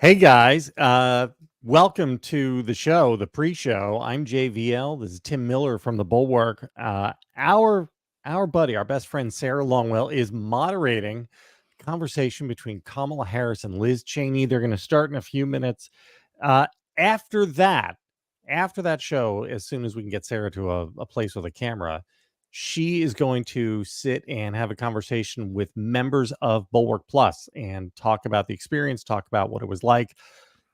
Hey guys, welcome to the show, the pre-show. I'm JVL. This is Tim Miller from the Bulwark. Our buddy, our best friend Sarah Longwell is moderating a conversation between Kamala Harris and Liz Cheney. They're going to start in a few minutes. Uh, after that, after that show, as soon as we can get Sarah to a place with a camera, she is going to sit and have a conversation with members of Bulwark Plus and talk about the experience, talk about what it was like,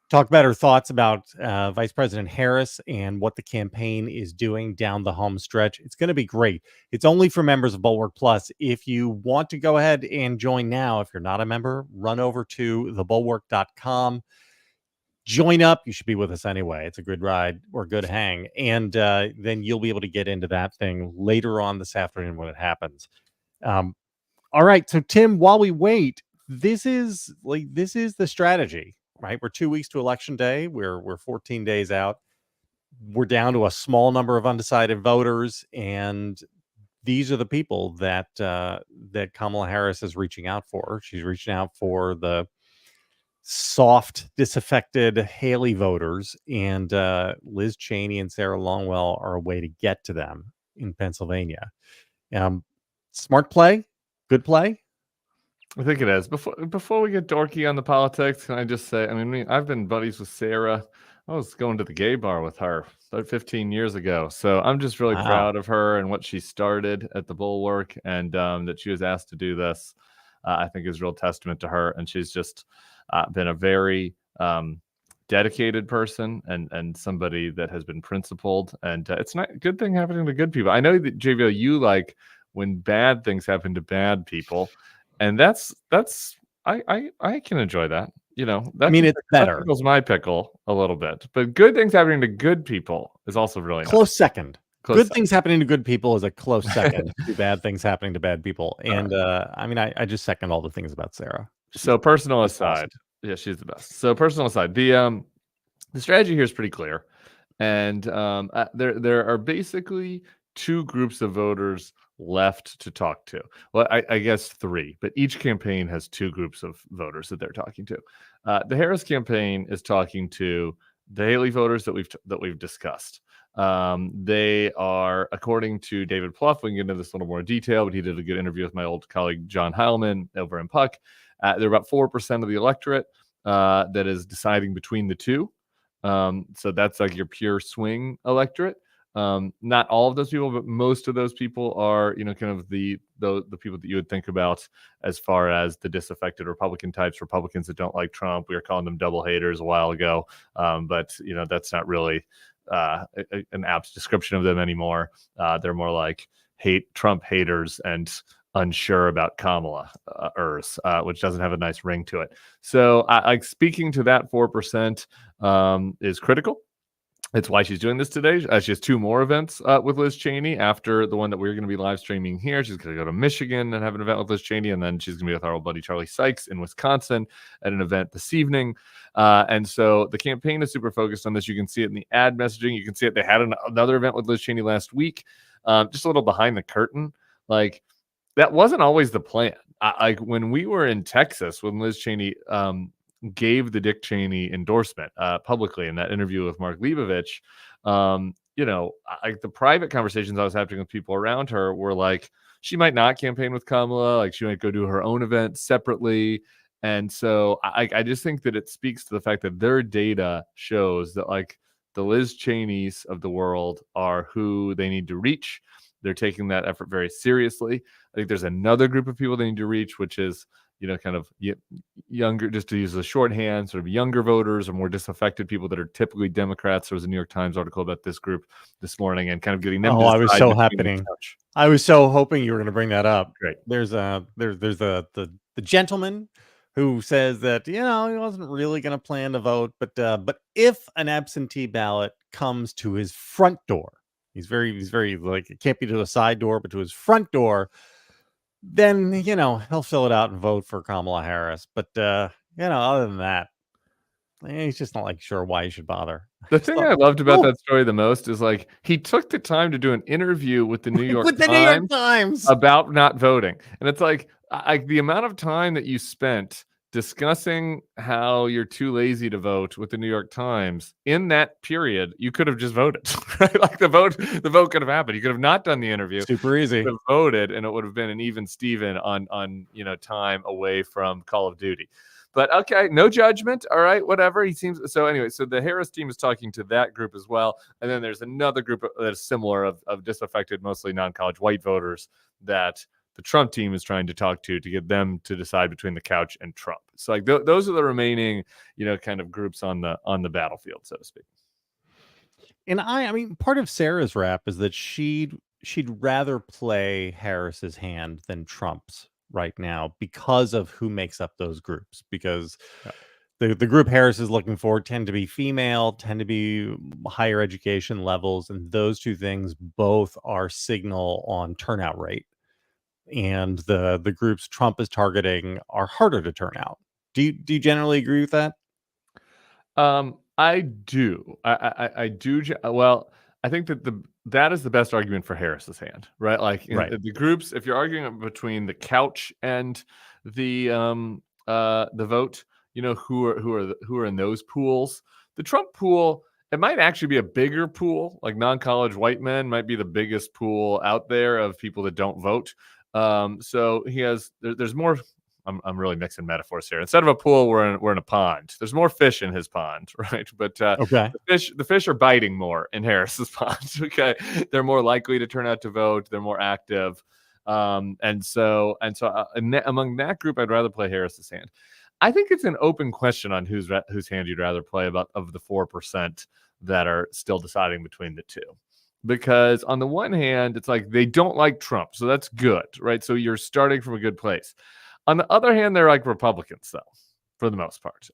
talk about her thoughts about Vice President Harris and what the campaign is doing down the home stretch. It's going to be great. It's only for members of Bulwark Plus. If you want to go ahead and join now, if you're not a member, run over to thebulwark.com. Join up. You should be with us anyway. It's a good ride or good hang. And then you'll be able to get into that thing later on this afternoon when it happens. All right. So, Tim, while we wait, this is the strategy, right? We're 2 weeks to election day. We're 14 days out. We're down to a small number of undecided voters. And these are the people that Kamala Harris is reaching out for. She's reaching out for the soft, disaffected Haley voters, and Liz Cheney and Sarah Longwell are a way to get to them in Pennsylvania. Smart play, good play. I think it is. Before we get dorky on the politics, can I just say, I've been buddies with Sarah. I was going to the gay bar with her about 15 years ago. So I'm just really proud of her and what she started at the Bulwark, and that she was asked to do this. I think is a real testament to her. And she's just been a very dedicated person and somebody that has been principled. And it's not a good thing happening to good people. I know that, JVL, you like when bad things happen to bad people. And that's I can enjoy that. You know, it's better. That tickles my pickle a little bit. But good things happening to good people is also really close nice. Second. Good things happening to good people is a close second to bad things happening to bad people. And I just second all the things about Sarah. So personal aside, awesome. Yeah, she's the best. So personal aside, the strategy here is pretty clear. And there are basically two groups of voters left to talk to. Well, I guess three, but each campaign has two groups of voters that they're talking to. The Harris campaign is talking to the Haley voters that we've discussed. They are, according to David Plouffe, we can get into this in a little more detail, but he did a good interview with my old colleague John Heilman over in Puck. They're about 4% of the electorate that is deciding between the two. So that's like your pure swing electorate. Not all of those people, but most of those people are, kind of the people that you would think about as far as the disaffected Republican types, Republicans that don't like Trump. We were calling them double haters a while ago. But, that's not really an apt description of them anymore. They're more like Trump haters and unsure about Kamala, which doesn't have a nice ring to it. So speaking to that 4% is critical. It's why she's doing this today. She has two more events with Liz Cheney after the one that we're going to be live streaming here. She's going to go to Michigan and have an event with Liz Cheney, and then she's going to be with our old buddy Charlie Sykes in Wisconsin at an event this evening. And so the campaign is super focused on this. You can see it in the ad messaging. You can see it. They had another event with Liz Cheney last week. Just a little behind the curtain. Like, that wasn't always the plan. When we were in Texas, when Liz Cheney gave the Dick Cheney endorsement publicly in that interview with Mark Leibovich, the private conversations I was having with people around her were like, she might not campaign with Kamala, like she might go do her own event separately. And so I just think that it speaks to the fact that their data shows that like the Liz Cheneys of the world are who they need to reach. They're taking that effort very seriously. I think there's another group of people they need to reach, which is, kind of younger, just to use the shorthand, sort of younger voters or more disaffected people that are typically Democrats. There was a New York Times article about this group this morning and kind of getting them. Oh, I was so happening. I was so hoping you were going to bring that up. Great. There's the gentleman who says that, he wasn't really going to plan to vote, but if an absentee ballot comes to his front door, he's very like, it can't be to a side door, but to his front door, then, he'll fill it out and vote for Kamala Harris. But, other than that, he's just not like sure why you should bother. The thing I loved about that story the most is like he took the time to do an interview with the New York Times about not voting. And it's like the amount of time that you spent discussing how you're too lazy to vote with the New York Times, in that period, you could have just voted, right? Like the vote could have happened. You could have not done the interview. Super easy. You could have voted, and it would have been an even Steven on time away from Call of Duty. But okay, no judgment. All right, whatever. He seems so. Anyway, so the Harris team is talking to that group as well, and then there's another group that is similar of disaffected, mostly non-college white voters that the Trump team is trying to talk to get them to decide between the couch and Trump. So like those are the remaining, kind of groups on the battlefield, so to speak. And I mean, part of Sarah's rap is that she'd rather play Harris's hand than Trump's right now because of who makes up those groups. Because the group Harris is looking for tend to be female, tend to be higher education levels, and those two things both are signal on turnout rate. And the groups Trump is targeting are harder to turn out. Do you generally agree with that? I do. I do. Well, I think that is the best argument for Harris's hand, right? Like in the groups, if you're arguing between the couch and the vote, who are in those pools. The Trump pool, it might actually be a bigger pool. Like non-college white men might be the biggest pool out there of people that don't vote. So there's more. I'm really mixing metaphors here. Instead of a pool, we're in a pond. There's more fish in his pond, right? But the fish are biting more in Harris's pond. Okay, they're more likely to turn out to vote. They're more active, and so among that group, I'd rather play Harris's hand. I think it's an open question on whose hand you'd rather play of the 4% that are still deciding between the two. Because on the one hand, it's like they don't like Trump, so that's good, right? So you're starting from a good place. On the other hand, they're like Republicans, though, for the most part,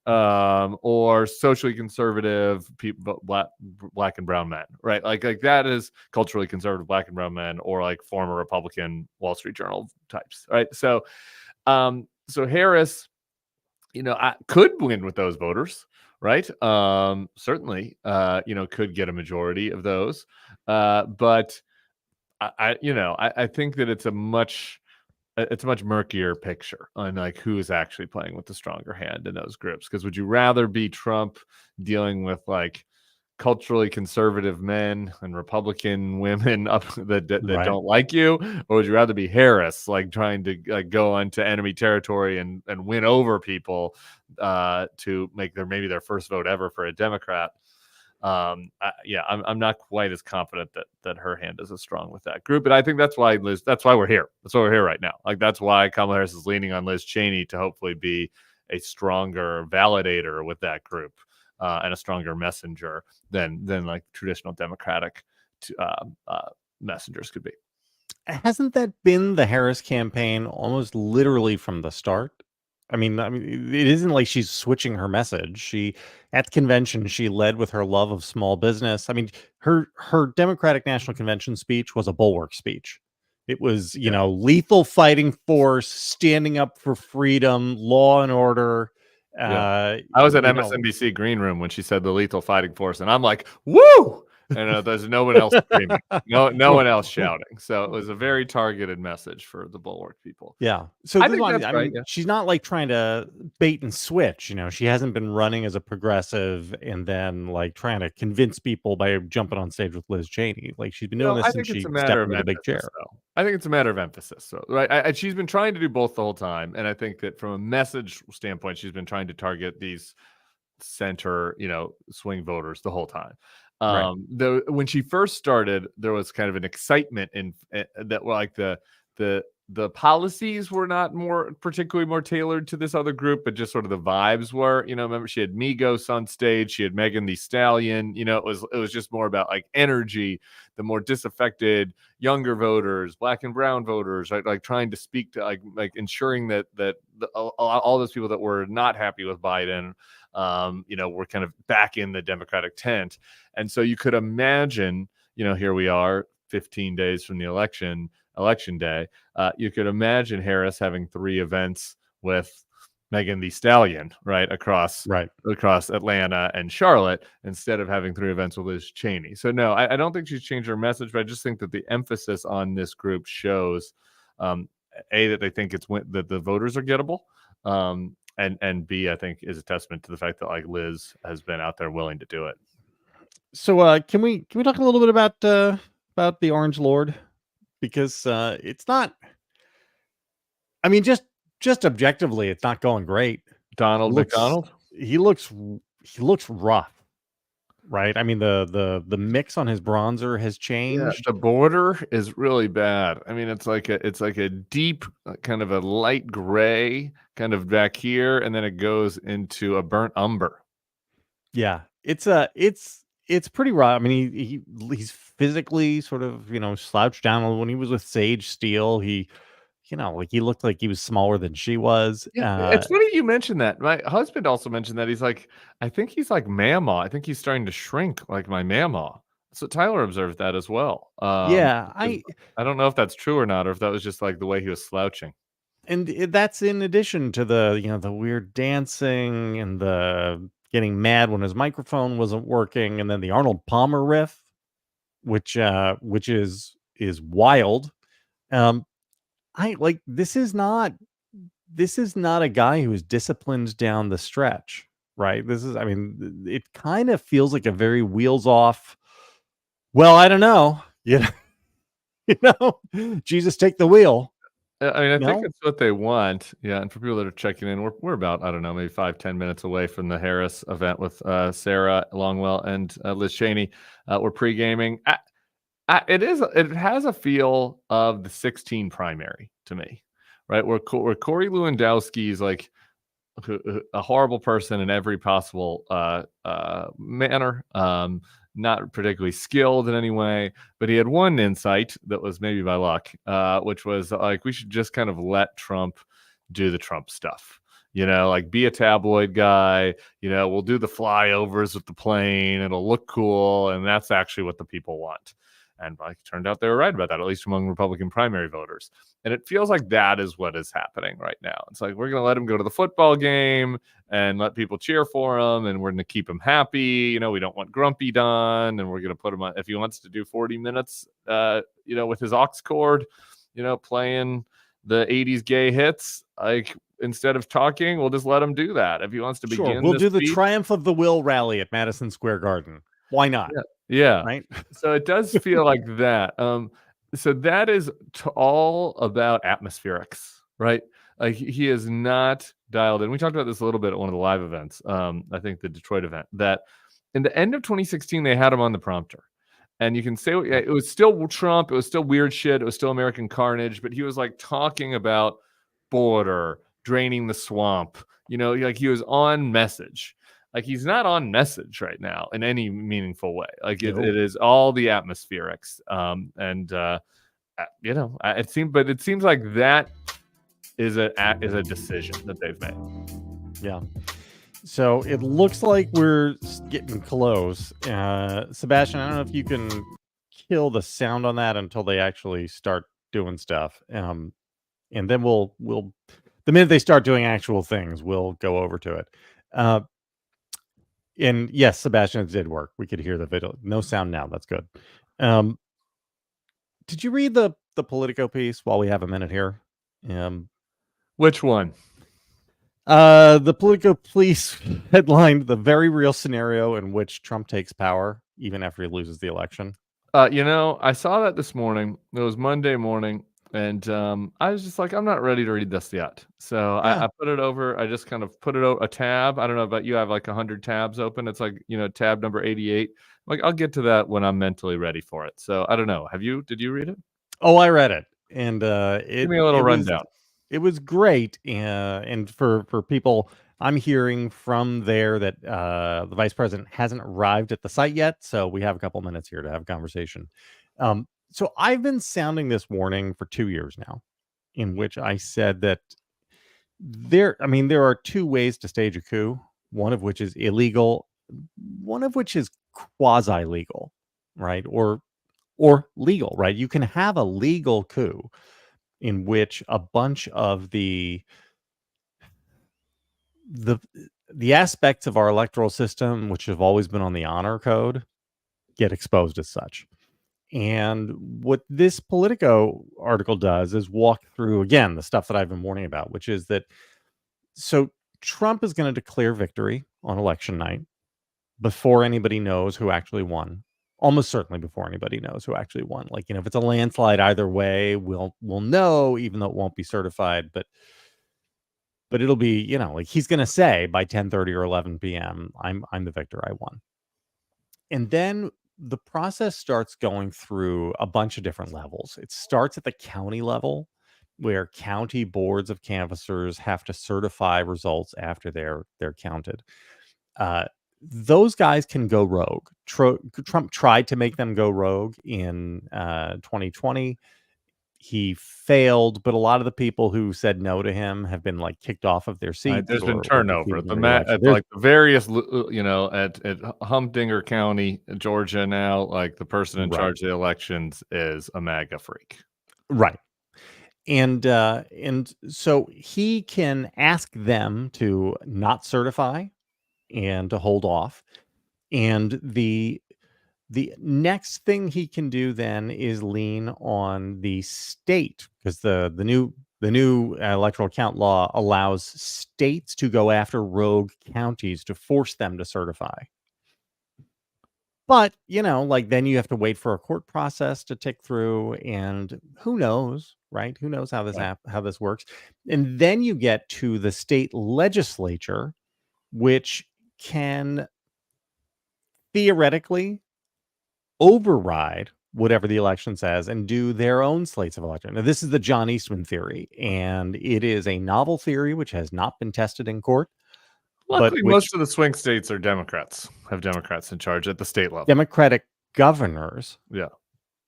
or socially conservative people, black and brown men, right? Like that is culturally conservative black and brown men, or like former Republican Wall Street Journal types, right? So Harris, could win with those voters, right? Certainly, could get a majority of those, but I think that it's a much murkier picture on like who is actually playing with the stronger hand in those groups. Because would you rather be Trump dealing with like culturally conservative men and Republican women that don't like you, or would you rather be Harris, like trying to like go onto enemy territory and win over people to make maybe their first vote ever for a Democrat? I'm not quite as confident that her hand is as strong with that group, and I think that's why we're here. That's why we're here right now. Like that's why Kamala Harris is leaning on Liz Cheney to hopefully be a stronger validator with that group and a stronger messenger than like traditional Democratic messengers could be. Hasn't that been the Harris campaign almost literally from the start? I mean, it isn't like she's switching her message. At the convention, she led with her love of small business. I mean, her Democratic National Convention speech was a Bulwark speech. It was, lethal fighting force, standing up for freedom, law and order. I was at MSNBC Green Room when she said the lethal fighting force, and I'm like, woo! And there's no one else screaming, no one else shouting. So it was a very targeted message for the Bulwark people. Yeah. So I mean, she's not like trying to bait and switch. She hasn't been running as a progressive and then like trying to convince people by jumping on stage with Liz Cheney. Like she's been doing this since she stepped into the big chair. I think it's a matter of emphasis. So right, she's been trying to do both the whole time, and I think that from a message standpoint, she's been trying to target these center, swing voters the whole time. Though when she first started, there was kind of an excitement in that, like the policies were not particularly more tailored to this other group, but just sort of the vibes were. Remember she had Migos on stage, she had Megan Thee Stallion. It was just more about like energy, the more disaffected younger voters, black and brown voters, right? Like trying to speak to like ensuring that all those people that were not happy with Biden, we're kind of back in the Democratic tent. And so you could imagine, here we are 15 days from the election day. You could imagine Harris having 3 events with Megan Thee Stallion, right, across Atlanta and Charlotte, instead of having 3 events with Liz Cheney. So no, I don't think she's changed her message, but I just think that the emphasis on this group shows, that they think that the voters are gettable, and B, I think is a testament to the fact that like Liz has been out there willing to do it. So can we talk a little bit about the Orange Lord, because it's not. I mean, just objectively, it's not going great. Donald McDonald. He looks rough, right? I mean, the mix on his bronzer has changed. The border is really bad. I mean, it's like a deep kind of a light gray kind of back here, and then it goes into a burnt umber. Yeah, it's pretty rough. I mean, he's physically sort of, slouched down. When he was with Sage Steele, he looked like he was smaller than she was. Yeah, it's funny you mentioned that. My husband also mentioned that. He's like, I think he's like Mama. I think he's starting to shrink like my Mama. So Tyler observed that as well. I don't know if that's true or not, or if that was just like the way he was slouching. And that's in addition to the weird dancing and the getting mad when his microphone wasn't working, and then the Arnold Palmer riff, which is wild. This is not a guy who is disciplined down the stretch, right? It kind of feels like a very wheels off. Well, I don't know, Jesus, take the wheel. I mean, I think it's what they want. Yeah. And for people that are checking in, we're about, I don't know, maybe 5-10 minutes away from the Harris event with Sarah Longwell and Liz Cheney. We're pre-gaming. It has a feel of the 16 primary to me, right? Where Corey Lewandowski is like a horrible person in every possible manner. Not particularly skilled in any way, but he had one insight that was maybe by luck, which was like, we should just kind of let Trump do the Trump stuff. Like be a tabloid guy, we'll do the flyovers with the plane. It'll look cool. And that's actually what the people want. And like, it turned out they were right about that, at least among Republican primary voters. And it feels like that is what is happening right now. It's like, we're going to let him go to the football game and let people cheer for him. And we're going to keep him happy. We don't want Grumpy done. And we're going to put him on, if he wants to do 40 minutes, with his aux cord, playing the 80s gay hits, like instead of talking, we'll just let him do that. If he wants to begin, we'll do the Triumph of the Will rally at Madison Square Garden. Why not? Yeah. Right. So it does feel like that. So that is all about atmospherics, right? Like he is not dialed in. We talked about this a little bit at one of the live events. I think the Detroit event, that in the end of 2016, they had him on the prompter. And you can say it was still Trump. It was still weird shit. It was still American carnage. But he was like talking about border, draining the swamp. Like he was on message. Like he's not on message right now in any meaningful way. Like it is all the atmospherics. It seems like that is a decision that they've made. Yeah. So it looks like we're getting close. Sebastian, I don't know if you can kill the sound on that until they actually start doing stuff. And then we'll the minute they start doing actual things, we'll go over to it. And yes, Sebastian, it did work. We could hear the video. No sound now. That's good. Did you read the Politico piece while we have a minute here? Which one? The Politico piece headlined "The Very Real Scenario in Which Trump Takes Power Even After He Loses the Election." I saw that this morning. It was Monday morning. And I was just like, I'm not ready to read this yet. So I put it over. I just kind of put it a tab. I don't know about you. I have like 100 tabs open. It's like, tab number 88. Like, I'll get to that when I'm mentally ready for it. So I don't know. Did you read it? Oh, I read it. And give me a little rundown. It was great. And for people, I'm hearing from there that the vice president hasn't arrived at the site yet. So we have a couple minutes here to have a conversation. So I've been sounding this warning for 2 years now, in which I said that there are two ways to stage a coup, one of which is illegal, one of which is quasi-legal, right? Or legal, right? You can have a legal coup in which a bunch of the aspects of our electoral system, which have always been on the honor code, get exposed as such. And what this Politico article does is walk through, again, the stuff that I've been warning about, which is that, so Trump is going to declare victory on election night before anybody knows who actually won. Almost certainly before anybody knows who actually won. Like, if it's a landslide either way, we'll know, even though it won't be certified. But it'll be, like he's going to say by 10:30 or 11 p.m., I'm the victor, I won. And then the process starts going through a bunch of different levels. It starts at the county level, where county boards of canvassers have to certify results after they're counted. Those guys can go rogue. Trump tried to make them go rogue in 2020. He failed, but a lot of the people who said no to him have been kicked off of their seats. There's been or turnover at defeated the various, at Humdinger County, Georgia now. The person in charge of the elections is a MAGA freak, right? And so he can ask them to not certify and to hold off. And the next thing he can do then is lean on the state, because the new electoral count law allows states to go after rogue counties to force them to certify. But, then you have to wait for a court process to tick through, and who knows, right? Who knows how this how this works? And then you get to the state legislature, which can theoretically override whatever the election says and do their own slates of election. Now, this is the John Eastman theory, and it is a novel theory which has not been tested in court. Luckily, most of the swing states are Democrats, have Democrats in charge at the state level. Democratic governors, yeah,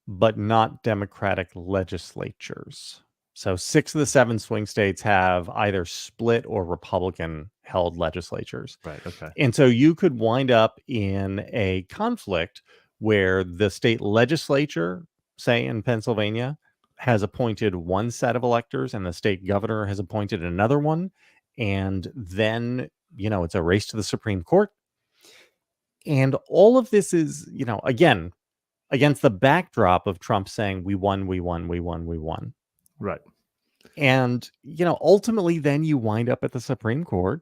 but not Democratic legislatures. So 6 of the 7 swing states have either split or Republican-held legislatures. Right, okay. And so you could wind up in a conflict where the state legislature, say in Pennsylvania, has appointed one set of electors and the state governor has appointed another one. And then, it's a race to the Supreme Court. And all of this is, again, against the backdrop of Trump saying, we won, we won, we won, we won. Right. And, ultimately then you wind up at the Supreme Court,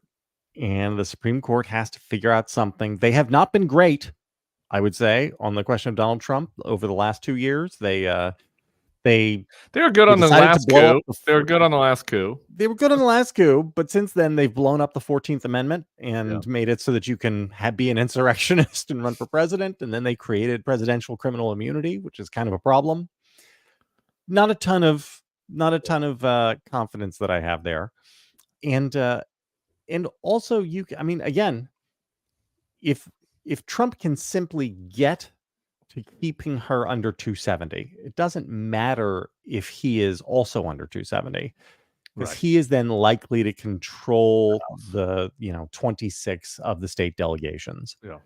and the Supreme Court has to figure out something. They have not been great, I would say, on the question of Donald Trump over the last 2 years. They were good on the last coup. They were good on the last coup. They were good on the last coup, but since then they've blown up the 14th Amendment and made it so that you can be an insurrectionist and run for president. And then they created presidential criminal immunity, which is kind of a problem. Not a ton of confidence that I have there. And also again, if Trump can simply get to keeping her under 270, it doesn't matter if he is also under 270, because he is then likely to control the 26 of the state delegations. Yeah.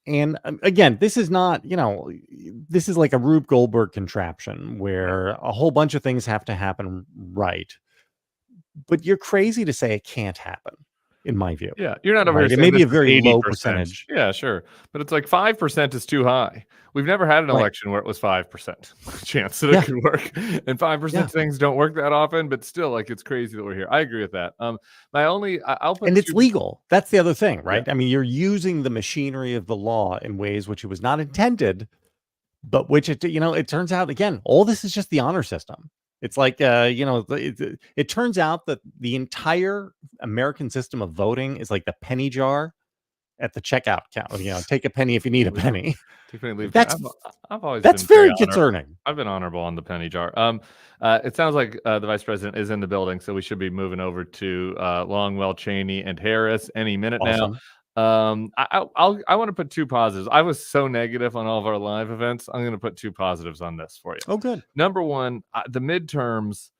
And again, this is not, this is like a Rube Goldberg contraption where a whole bunch of things have to happen right. But you're crazy to say it can't happen, in my view. Yeah, you're not over here saying maybe a very 80%. low percentage. Yeah, sure. But it's 5% is too high. We've never had an election where it was 5% chance that it could work. And 5% things don't work that often, but still, it's crazy that we're here. I agree with that. I'll put it's legal. That's the other thing, right? Yeah. You're using the machinery of the law in ways which it was not intended, but which it turns out, again, all this is just the honor system. It's it turns out that the entire American system of voting is like the penny jar at the checkout count. Take a penny if you need a penny. I've always that's been very concerning. I've been honorable on the penny jar. It sounds like the vice president is in the building, so we should be moving over to Longwell, Cheney, and Harris any minute now. I want to put 2 positives. I was so negative on all of our live events. I'm going to put 2 positives on this for you. Oh, good. Number one, the midterms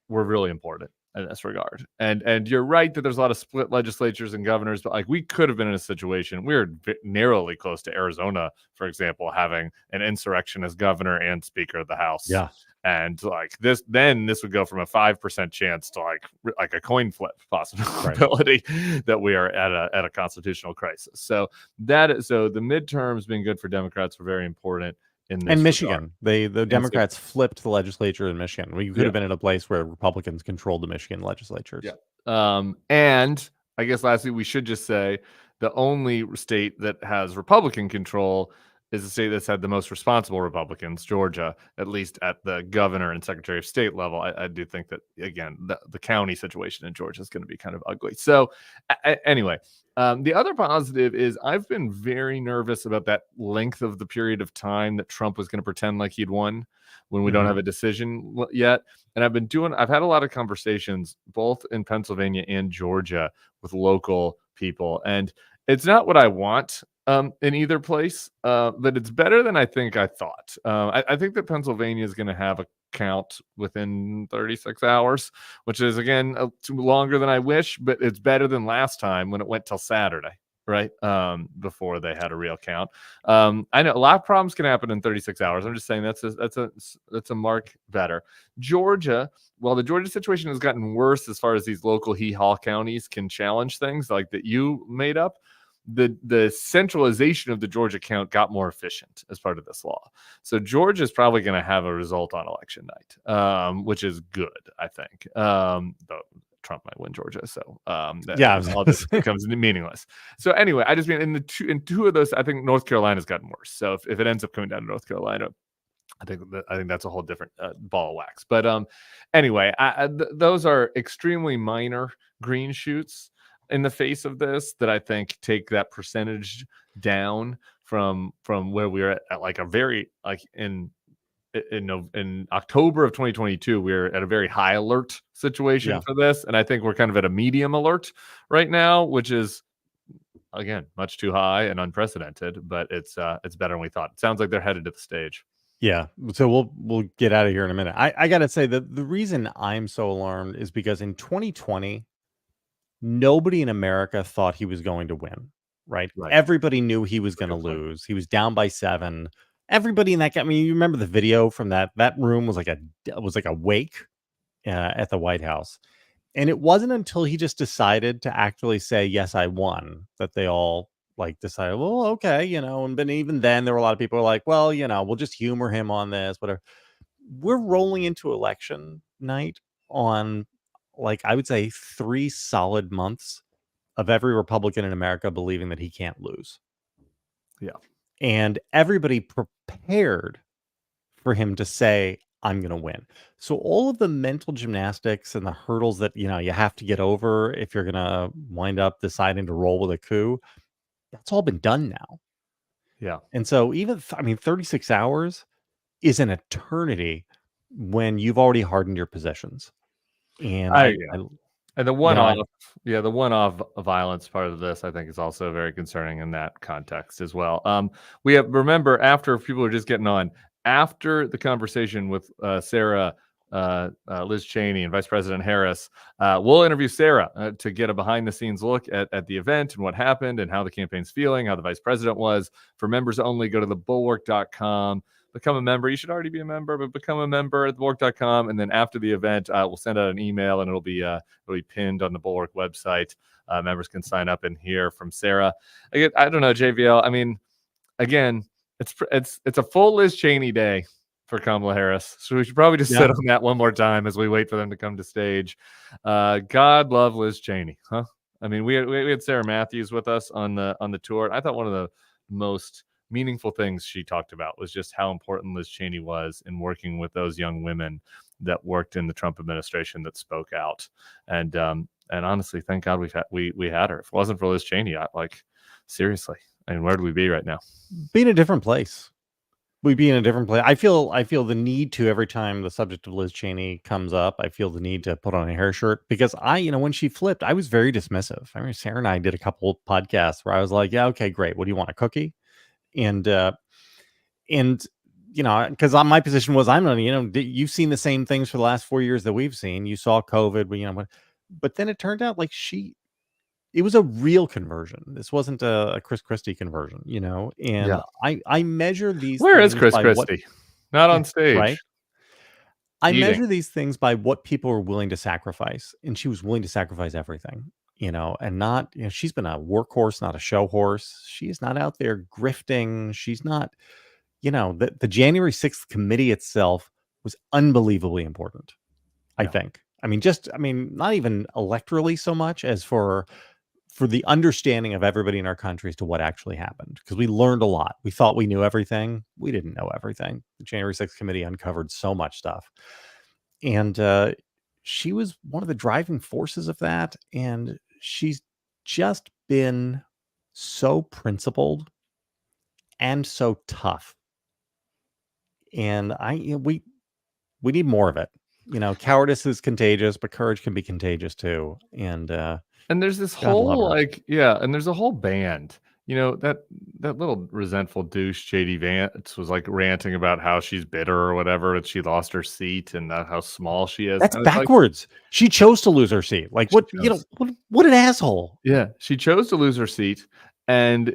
were really important in this regard. And you're right that there's a lot of split legislatures and governors, but we could have been in a situation. We were narrowly close to Arizona, for example, having an insurrectionist governor and speaker of the House. Yeah. And this would go from a 5% chance to like a coin flip possibility that we are at a constitutional crisis. So the midterms being good for Democrats were very important. In Michigan, the Democrats flipped the legislature in Michigan. We could have been in a place where Republicans controlled the Michigan legislatures. Yeah. And I guess lastly, we should just say the only state that has Republican control is the state that's had the most responsible Republicans, Georgia, at least at the governor and secretary of state level. I do think that, again, the county situation in Georgia is going to be kind of ugly. So anyway, the other positive is I've been very nervous about that length of the period of time that Trump was going to pretend like he'd won when we don't have a decision yet. And I've had a lot of conversations both in Pennsylvania and Georgia with local people. And it's not what I want in either place, but it's better than I think I thought. I think that Pennsylvania is going to have a count within 36 hours, which is, again, longer than I wish, but it's better than last time when it went till Saturday, right? Before they had a real count. I know a lot of problems can happen in 36 hours. I'm just saying that's a mark better. Georgia, well, the Georgia situation has gotten worse as far as these local hee-haw counties can challenge things like that you made up. The centralization of the Georgia count got more efficient as part of this law. So Georgia is probably going to have a result on election night, which is good, I think. Though Trump might win Georgia, so all this becomes meaningless. So anyway, I just mean in two of those, I think North Carolina's gotten worse. So if it ends up coming down to North Carolina, I think that's a whole different ball of wax. But anyway, those are extremely minor green shoots in the face of this that I think take that percentage down from where we were at like a very in October of 2022, we were at a very high alert situation for this. And I think we're kind of at a medium alert right now, which is, again, much too high and unprecedented, but it's better than we thought. It sounds like they're headed to the stage. Yeah. So we'll get out of here in a minute. I got to say that the reason I'm so alarmed is because in 2020, nobody in America thought he was going to win, right? Everybody knew he was going to lose. He was down by 7. Everybody in that, I mean, you remember the video from that room was like a wake at the White House. And it wasn't until he just decided to actually say, yes, I won, that they all decided, well, okay, and then even then there were a lot of people who were like, well, we'll just humor him on this, whatever. We're rolling into election night on, I would say 3 solid months of every Republican in America believing that he can't lose. Yeah. And everybody prepared for him to say, I'm going to win. So all of the mental gymnastics and the hurdles that, you have to get over if you're going to wind up deciding to roll with a coup, that's all been done now. Yeah. And so 36 hours is an eternity when you've already hardened your positions. And the one-off violence part of this, I think, is also very concerning in that context as well. Remember, after people are just getting on, after the conversation with Sarah Liz Cheney and Vice President Harris, we'll interview Sarah to get a behind-the-scenes look at the event and what happened and how the campaign's feeling, how the vice president was. For members only, go to thebulwark.com. Become a member. You should already be a member, but become a member at thebulwark.com. And then after the event, we'll send out an email and it'll be pinned on the Bulwark website. Members can sign up and hear from Sarah. I don't know, JVL. I mean, again, it's a full Liz Cheney day for Kamala Harris. So we should probably just sit on that one more time as we wait for them to come to stage. God love Liz Cheney, huh? I mean, we had Sarah Matthews with us on the tour. I thought one of the most meaningful things she talked about was just how important Liz Cheney was in working with those young women that worked in the Trump administration that spoke out. And honestly, thank God we had her. If it wasn't for Liz Cheney, seriously, I mean, where do we be right now? Be in a different place. We'd be in a different place. I feel the need to, every time the subject of Liz Cheney comes up, I feel the need to put on a hair shirt because when she flipped, I was very dismissive. I mean, Sarah and I did a couple podcasts where I was like, yeah, okay, great. What do you want, a cookie? And because my position was, I'm not, you've seen the same things for the last 4 years that we've seen. You saw COVID, but then it turned out it was a real conversion. This wasn't a Chris Christie conversion, and I measure these. Where is Chris Christie? Not on stage, right? I measure these things by what people are willing to sacrifice, and she was willing to sacrifice everything. And not, she's been a workhorse, not a show horse. She's not out there grifting. She's not, the January 6th committee itself was unbelievably important. I think. Not even electorally so much as for for the understanding of everybody in our country as to what actually happened, because we learned a lot. We thought we knew everything. We didn't know everything. The January 6th committee uncovered so much stuff. And she was one of the driving forces of that. And she's just been so principled and so tough. And we need more of it. Cowardice is contagious, but courage can be contagious too. And there's this God love whole her. and there's a whole band. That little resentful douche JD Vance was like ranting about how she's bitter or whatever, that she lost her seat and how small she is. That's And it's like, backwards. She chose to lose her seat. Like, she what, chose. what an asshole. Yeah, she chose to lose her seat, and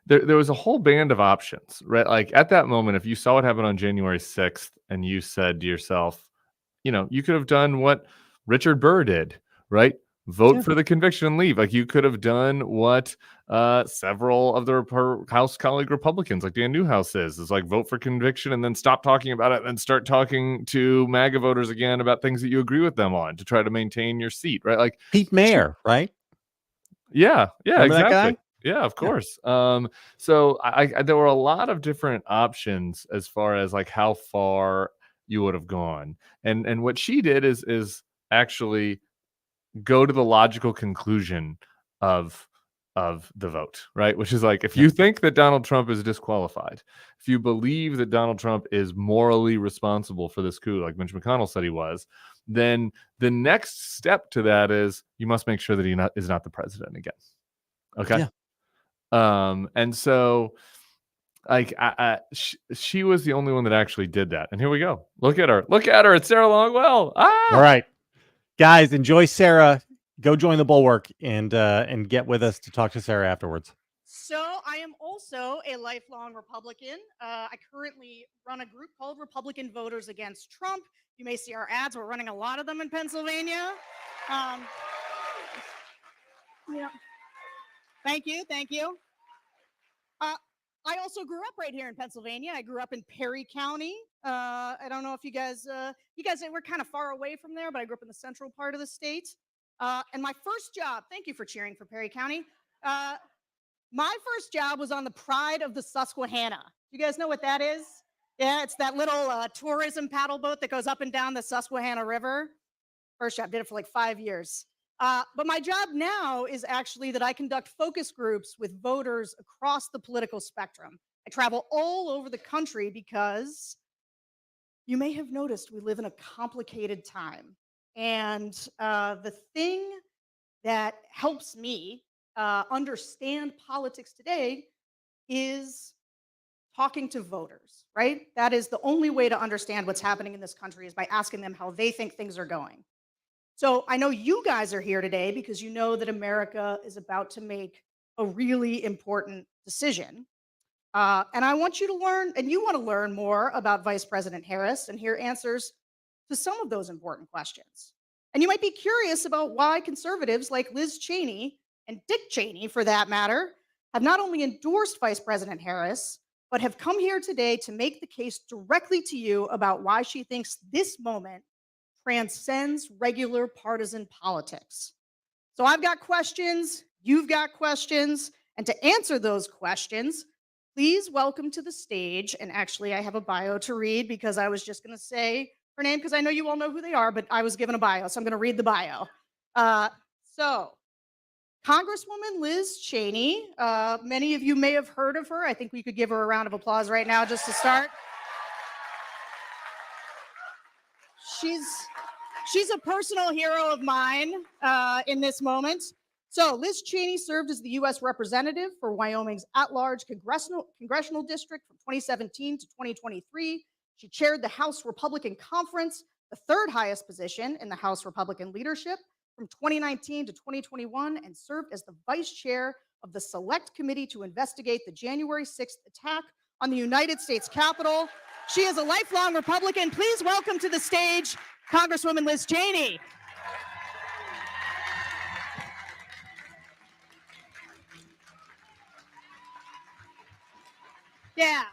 there was a whole band of options, right? Like at that moment, if you saw what happened on January 6th and you said to yourself, you could have done what Richard Burr did, right? Vote Yeah. for the conviction and leave. Like you could have done what several of her House colleague Republicans, like Dan Newhouse, is like vote for conviction and then stop talking about it and start talking to MAGA voters again about things that you agree with them on to try to maintain your seat, right? Like Pete Mayer, right? yeah, Remember that exactly. guy? Yeah, of Yeah. course. So I there were a lot of different options as far as like how far you would have gone, and what she did is actually go to the logical conclusion of the vote, right? Which is like, if you think that Donald Trump is disqualified, if you believe that Donald Trump is morally responsible for this coup, like Mitch McConnell said he was, then the next step to that is you must make sure that he is not the president again. Okay. Yeah. And so like she was the only one that actually did that. And here we go. Look at her. It's Sarah Longwell. All right, guys, enjoy Sarah. Go join the Bulwark and get with us to talk to Sarah afterwards. So I am also a lifelong Republican. I currently run a group called Republican Voters Against Trump. You may see our ads. We're running a lot of them in Pennsylvania. Yeah. Thank you. I also grew up right here in Pennsylvania. I grew up in Perry County. I don't know if you guys we're kind of far away from there, but I grew up in the central part of the state. And my first job, thank you for cheering for Perry County. My first job was on the Pride of the Susquehanna. You guys know what that is? Yeah, it's that little tourism paddle boat that goes up and down the Susquehanna River. First job, did it for like 5 years. But my job now is actually that I conduct focus groups with voters across the political spectrum. I travel all over the country because you may have noticed we live in a complicated time. And the thing that helps me understand politics today is talking to voters, right? That is the only way to understand what's happening in this country, is by asking them how they think things are going. So I know you guys are here today because you know that America is about to make a really important decision. And I want you to learn, and you want to learn more about Vice President Harris and hear answers to some of those important questions. And you might be curious about why conservatives like Liz Cheney, and Dick Cheney for that matter, have not only endorsed Vice President Harris, but have come here today to make the case directly to you about why she thinks this moment transcends regular partisan politics. So I've got questions, you've got questions, and to answer those questions, please welcome to the stage, and actually I have a bio to read because I was just going to say her name because I know you all know who they are, but I was given a bio, so I'm going to read the bio. So Congresswoman Liz Cheney, many of you may have heard of her. I think we could give her a round of applause right now just to start. She's a personal hero of mine in this moment. So Liz Cheney served as the U.S. representative for Wyoming's at-large congressional district from 2017 to 2023. She chaired the House Republican Conference, the third highest position in the House Republican leadership, from 2019 to 2021, and served as the vice chair of the Select Committee to investigate the January 6th attack on the United States Capitol. She is a lifelong Republican. Please welcome to the stage Congresswoman Liz Cheney. Yeah.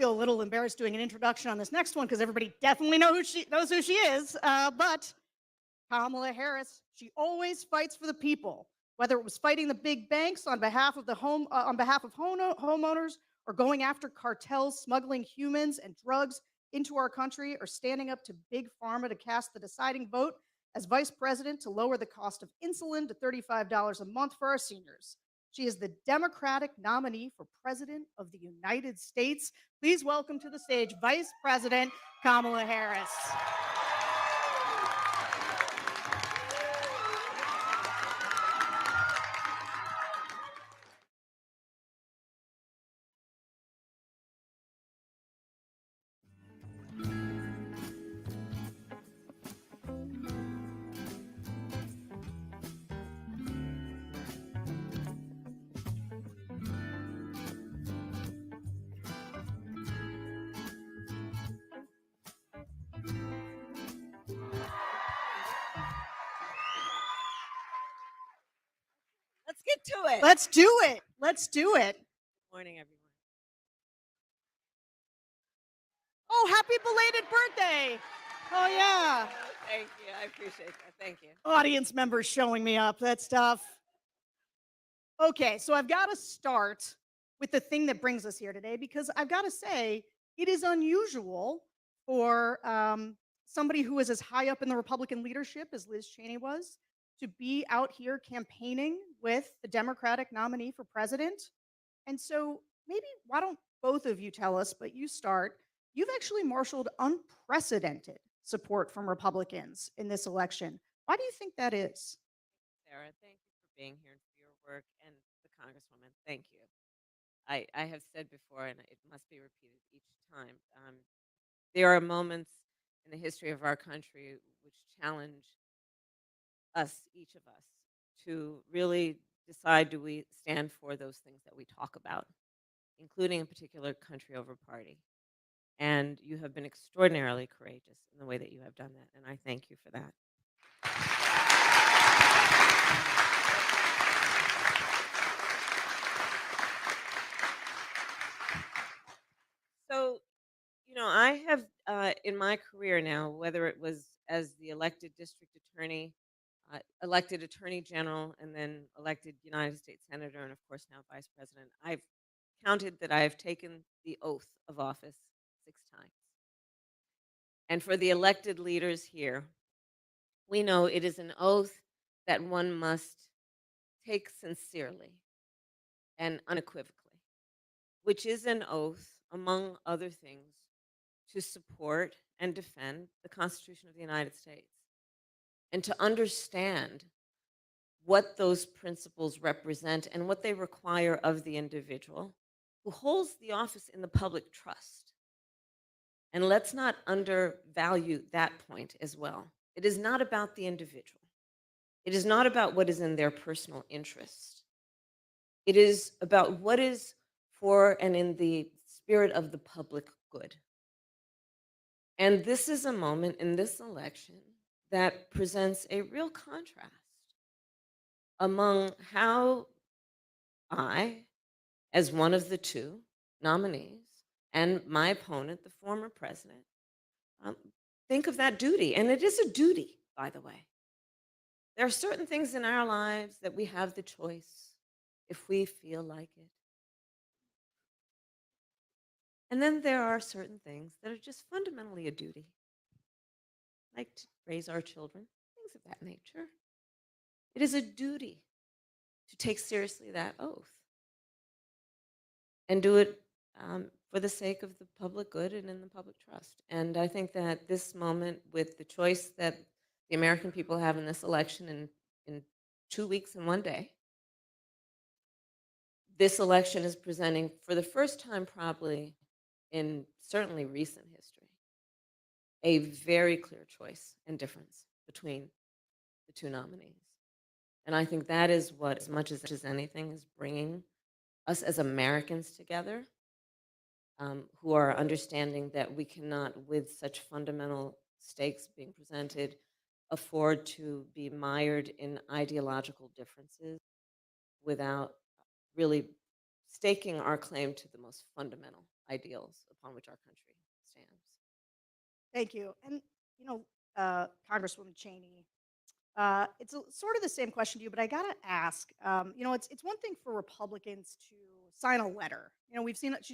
feel a little embarrassed doing an introduction on this next one because everybody definitely knows who she is. But Kamala Harris, she always fights for the people, whether it was fighting the big banks on behalf of homeowners, or going after cartels smuggling humans and drugs into our country, or standing up to big pharma to cast the deciding vote as vice president to lower the cost of insulin to $35 a month for our seniors. She is the Democratic nominee for President of the United States. Please welcome to the stage Vice President Kamala Harris. Let's get to it. Let's do it. Let's do it. Good morning, everyone. Oh, happy belated birthday. Oh, yeah. Thank you. I appreciate that. Thank you. Audience members showing me up. That's tough. Okay, so I've got to start with the thing that brings us here today, because I've got to say, it is unusual for somebody who is as high up in the Republican leadership as Liz Cheney was to be out here campaigning with the Democratic nominee for president. And so maybe why don't both of you tell us, but you start. You've actually marshaled unprecedented support from Republicans in this election. Why do you think that is? Sarah, thank you for being here and for your work, and the Congresswoman, thank you. I have said before, and it must be repeated each time, there are moments in the history of our country which challenge us, each of us, to really decide, do we stand for those things that we talk about, including a particular country over party. And you have been extraordinarily courageous in the way that you have done that, and I thank you for that. So, I have, in my career now, whether it was as the elected district attorney, elected attorney general, and then elected United States senator, and of course now vice president, I've counted that I have taken the oath of office 6 times. And for the elected leaders here, we know it is an oath that one must take sincerely and unequivocally, which is an oath, among other things, to support and defend the Constitution of the United States, and to understand what those principles represent and what they require of the individual who holds the office in the public trust. And let's not undervalue that point as well. It is not about the individual. It is not about what is in their personal interest. It is about what is for and in the spirit of the public good. And this is a moment in this election that presents a real contrast among how I, as one of the 2 nominees, and my opponent, the former president, think of that duty. And it is a duty, by the way. There are certain things in our lives that we have the choice if we feel like it. And then there are certain things that are just fundamentally a duty, like to raise our children, things of that nature. It is a duty to take seriously that oath and do it for the sake of the public good and in the public trust. And I think that this moment, with the choice that the American people have in this election in 2 weeks and 1 day, this election is presenting, for the first time probably in certainly recent history, a very clear choice and difference between the 2 nominees. And I think that is what, as much as anything, is bringing us as Americans together, who are understanding that we cannot, with such fundamental stakes being presented, afford to be mired in ideological differences without really staking our claim to the most fundamental ideals upon which our country stands. Thank you. And, you know, Congresswoman Cheney, it's sort of the same question to you, but I got to ask, it's one thing for Republicans to sign a letter. We've seen that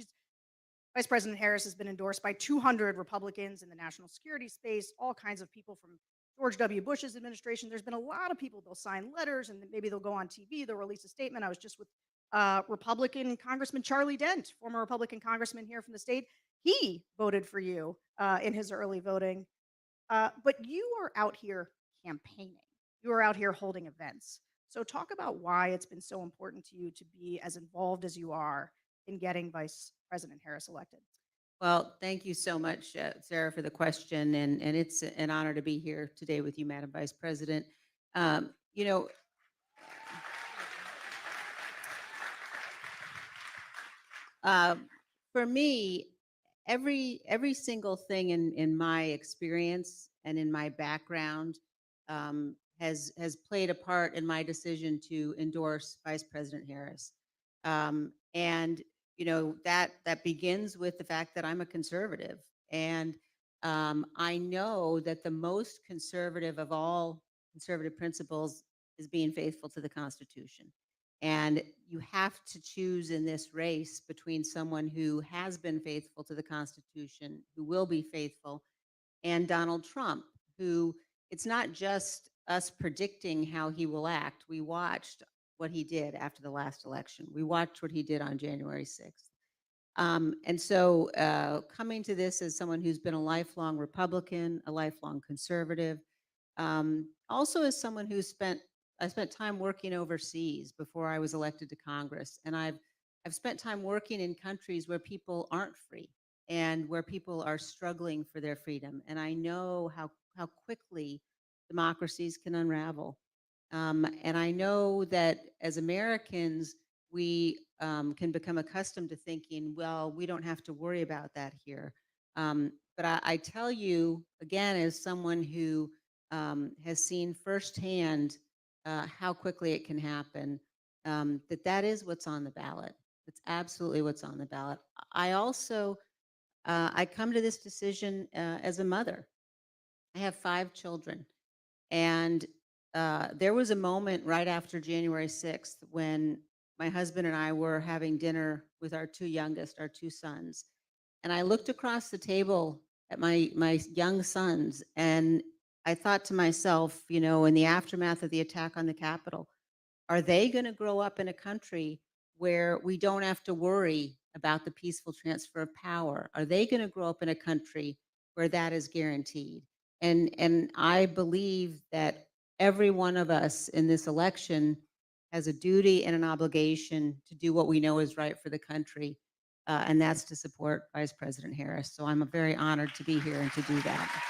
Vice President Harris has been endorsed by 200 Republicans in the national security space, all kinds of people from George W. Bush's administration. There's been a lot of people, they'll sign letters and then maybe they'll go on TV, they'll release a statement. I was just with Republican Congressman Charlie Dent, former Republican congressman here from the state. He voted for you in his early voting. But you are out here campaigning, you are out here holding events. So, talk about why it's been so important to you to be as involved as you are in getting Vice President Harris elected. Well, thank you so much, Sarah, for the question, and it's an honor to be here today with you, Madam Vice President. Um, you know, for me, every single thing in my experience and in my background has played a part in my decision to endorse Vice President Harris. And that begins with the fact that I'm a conservative, and I know that the most conservative of all conservative principles is being faithful to the Constitution. And you have to choose in this race between someone who has been faithful to the Constitution, who will be faithful, and Donald Trump, who it's not just us predicting how he will act. We watched what he did after the last election. We watched what he did on January 6th. And so coming to this as someone who's been a lifelong Republican, a lifelong conservative, also as someone I spent time working overseas before I was elected to Congress. And I've spent time working in countries where people aren't free and where people are struggling for their freedom. And I know how quickly democracies can unravel. And I know that as Americans, we can become accustomed to thinking, well, we don't have to worry about that here. But I tell you, again, as someone who has seen firsthand how quickly it can happen, that is what's on the ballot. It's absolutely what's on the ballot. I also, I come to this decision as a mother. I have 5 children. And there was a moment right after January 6th when my husband and I were having dinner with our 2 youngest, our 2 sons. And I looked across the table at my young sons, and I thought to myself, in the aftermath of the attack on the Capitol, are they going to grow up in a country where we don't have to worry about the peaceful transfer of power? Are they going to grow up in a country where that is guaranteed? And I believe that every one of us in this election has a duty and an obligation to do what we know is right for the country, and that's to support Vice President Harris. So I'm very honored to be here and to do that.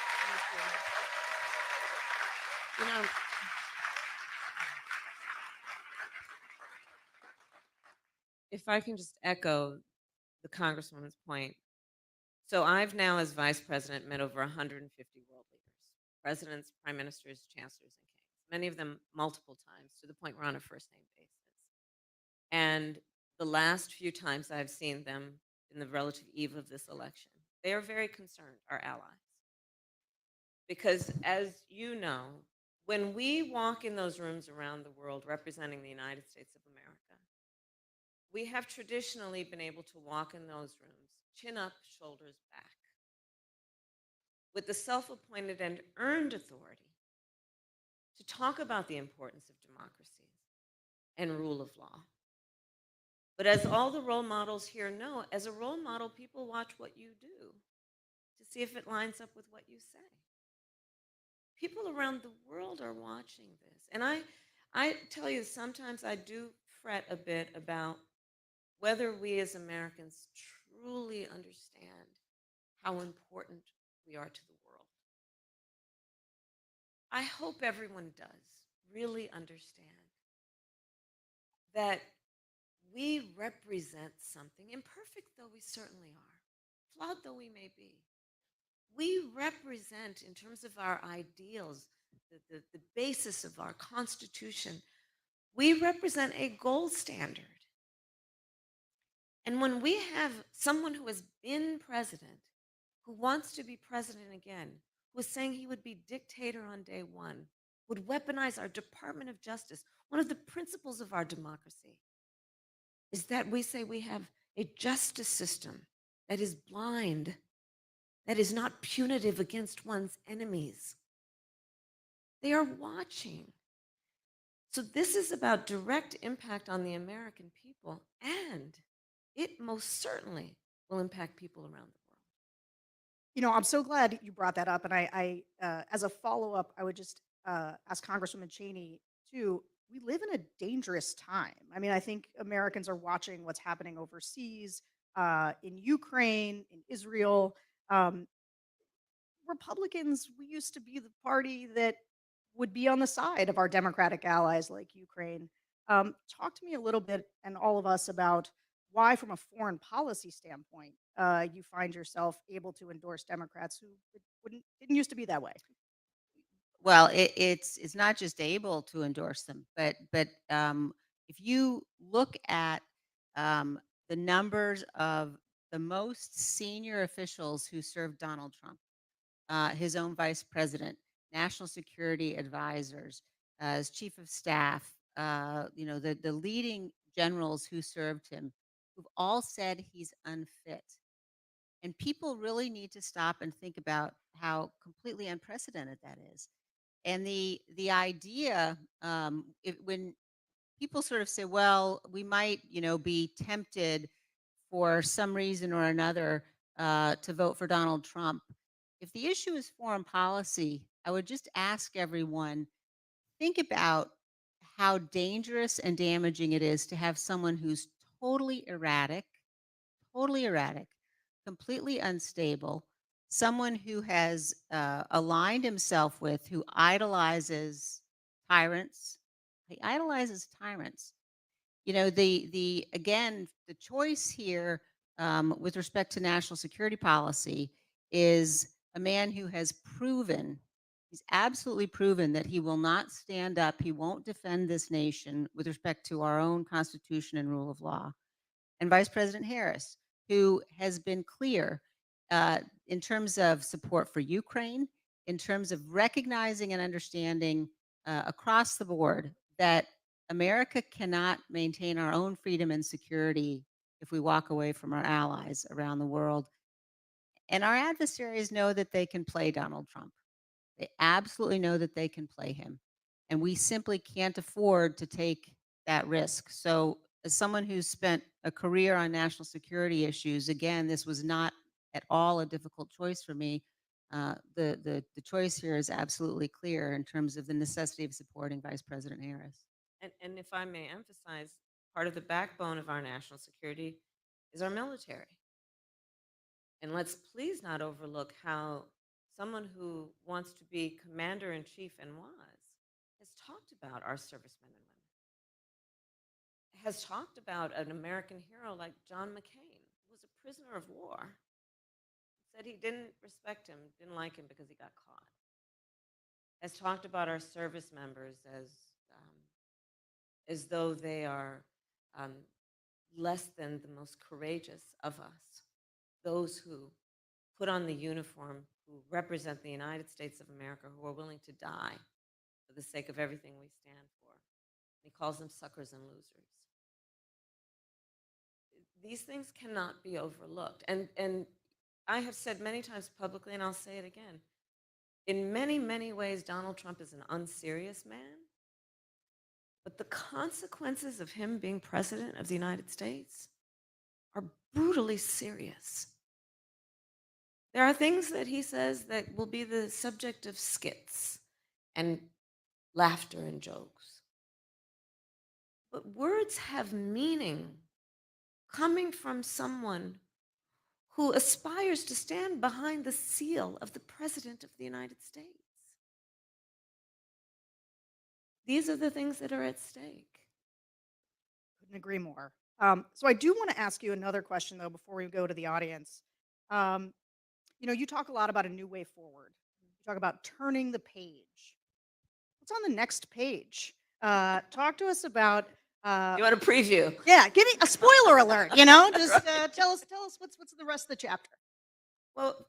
You know, if I can just echo the Congresswoman's point. So I've now, as Vice President, met over 150 world leaders, presidents, prime ministers, chancellors, and kings, many of them multiple times, to the point we're on a first-name basis. And the last few times I've seen them in the relative eve of this election, they are very concerned, our allies. Because as you know, when we walk in those rooms around the world representing the United States of America, we have traditionally been able to walk in those rooms, chin up, shoulders back, with the self-appointed and earned authority to talk about the importance of democracy and rule of law. But as all the role models here know, as a role model, people watch what you do to see if it lines up with what you say. People around the world are watching this. And I tell you, sometimes I do fret a bit about whether we as Americans truly understand how important we are to the world. I hope everyone does really understand that we represent something, imperfect though we certainly are, flawed though we may be. We represent, in terms of our ideals, the basis of our Constitution, we represent a gold standard. And when we have someone who has been president, who wants to be president again, who is saying he would be dictator on day one, would weaponize our Department of Justice, one of the principles of our democracy is that we say we have a justice system that is blind, that is not punitive against one's enemies. They are watching. So this is about direct impact on the American people, and it most certainly will impact people around the world. I'm so glad you brought that up. And as a follow up, I would just ask Congresswoman Cheney too. We live in a dangerous time. I mean, I think Americans are watching what's happening overseas, in Ukraine, in Israel. Um, Republicans, we used to be the party that would be on the side of our Democratic allies like Ukraine. Talk to me a little bit, and all of us, about why, from a foreign policy standpoint, you find yourself able to endorse Democrats who didn't used to be that way. Well, it's not just able to endorse them, but if you look at the numbers of the most senior officials who served Donald Trump, his own vice president, national security advisors, his chief of staff, the leading generals who served him, who've all said he's unfit. And people really need to stop and think about how completely unprecedented that is. And the idea, when people sort of say, well, we might, be tempted for some reason or another to vote for Donald Trump. If the issue is foreign policy, I would just ask everyone, think about how dangerous and damaging it is to have someone who's totally erratic, completely unstable, someone who has aligned himself with, who idolizes tyrants. He idolizes tyrants. The again, the choice here with respect to national security policy is a man who has proven, he's absolutely proven that he will not stand up, he won't defend this nation with respect to our own Constitution and rule of law. And Vice President Harris, who has been clear in terms of support for Ukraine, in terms of recognizing and understanding across the board that America cannot maintain our own freedom and security if we walk away from our allies around the world. And our adversaries know that they can play Donald Trump. They absolutely know that they can play him. And we simply can't afford to take that risk. So, as someone who's spent a career on national security issues, again, this was not at all a difficult choice for me. The choice here is absolutely clear in terms of the necessity of supporting Vice President Harris. And if I may emphasize, part of the backbone of our national security is our military. And let's please not overlook how someone who wants to be commander in chief and has talked about our servicemen and women, has talked about an American hero like John McCain, who was a prisoner of war, said he didn't respect him, didn't like him because he got caught, has talked about our service members as though they are um, less than the most courageous of us, those who put on the uniform, who represent the United States of America, who are willing to die for the sake of everything we stand for. He calls them suckers and losers. These things cannot be overlooked. And I have said many times publicly, and I'll say it again, in many, many ways, Donald Trump is an unserious man. But the consequences of him being president of the United States are brutally serious. There are things that he says that will be the subject of skits and laughter and jokes. But words have meaning coming from someone who aspires to stand behind the seal of the President of the United States. These are the things that are at stake. Couldn't agree more. So I do want to ask you another question, though, before we go to the audience. Um, you talk a lot about a new way forward. You talk about turning the page. What's on the next page? Talk to us about Uh, You want a preview? yeah, give me a spoiler alert. Just tell us what's the rest of the chapter. Well,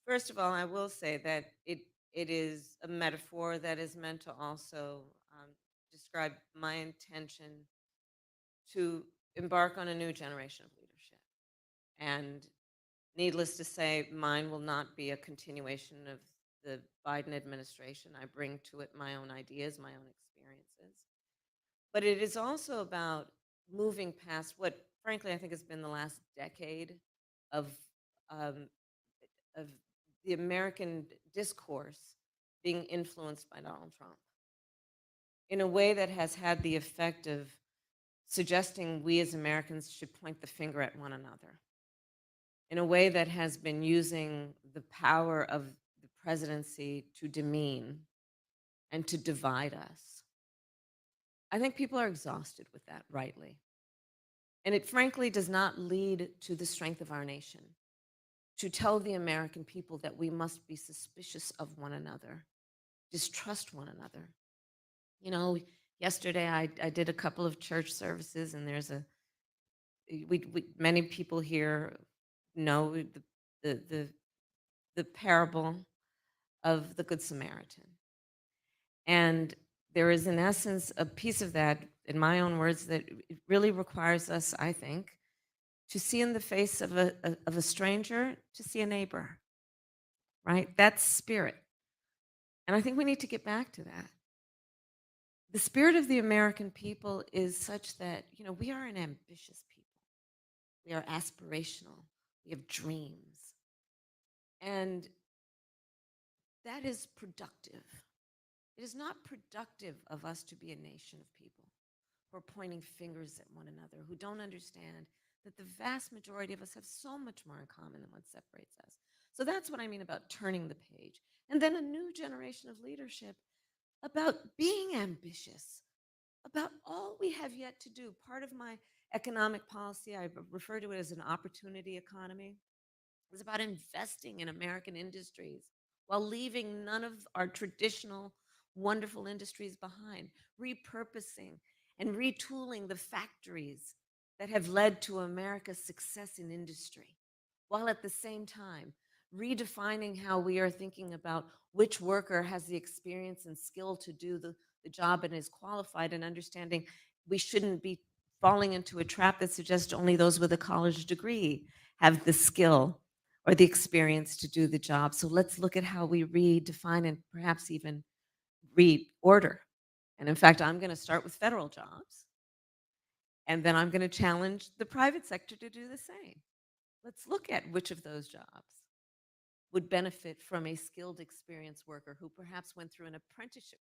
first of all, I will say that it is a metaphor that is meant to also describe my intention to embark on a new generation of leadership. And needless to say, mine will not be a continuation of the Biden administration. I bring to it my own ideas, my own experiences. But it is also about moving past what, frankly, I think has been the last decade of um, of the American discourse being influenced by Donald Trump in a way that has had the effect of suggesting we as Americans should point the finger at one another, in a way that has been using the power of the presidency to demean and to divide us. I think people are exhausted with that, rightly. And it frankly does not lead to the strength of our nation to tell the American people that we must be suspicious of one another, distrust one another. Yesterday I did a couple of church services, and there's many people here know the parable of the Good Samaritan. And there is, in essence, a piece of that, in my own words, that it really requires us, I think, to see in the face of a stranger, to see a neighbor, right? That's spirit. And I think we need to get back to that. The spirit of the American people is such that, we are an ambitious people. We are aspirational. We have dreams. And that is productive. It is not productive of us to be a nation of people who are pointing fingers at one another, who don't understand that the vast majority of us have so much more in common than what separates us. So that's what I mean about turning the page. And then a new generation of leadership about being ambitious, about all we have yet to do. Part of my economic policy, I refer to it as an opportunity economy, is about investing in American industries while leaving none of our traditional wonderful industries behind, repurposing and retooling the factories that have led to America's success in industry, while at the same time redefining how we are thinking about which worker has the experience and skill to do the job and is qualified, and understanding we shouldn't be falling into a trap that suggests only those with a college degree have the skill or the experience to do the job. So let's look at how we redefine and perhaps even reorder. And in fact, I'm going to start with federal jobs, and then I'm going to challenge the private sector to do the same. Let's look at which of those jobs would benefit from a skilled, experienced worker who perhaps went through an apprenticeship.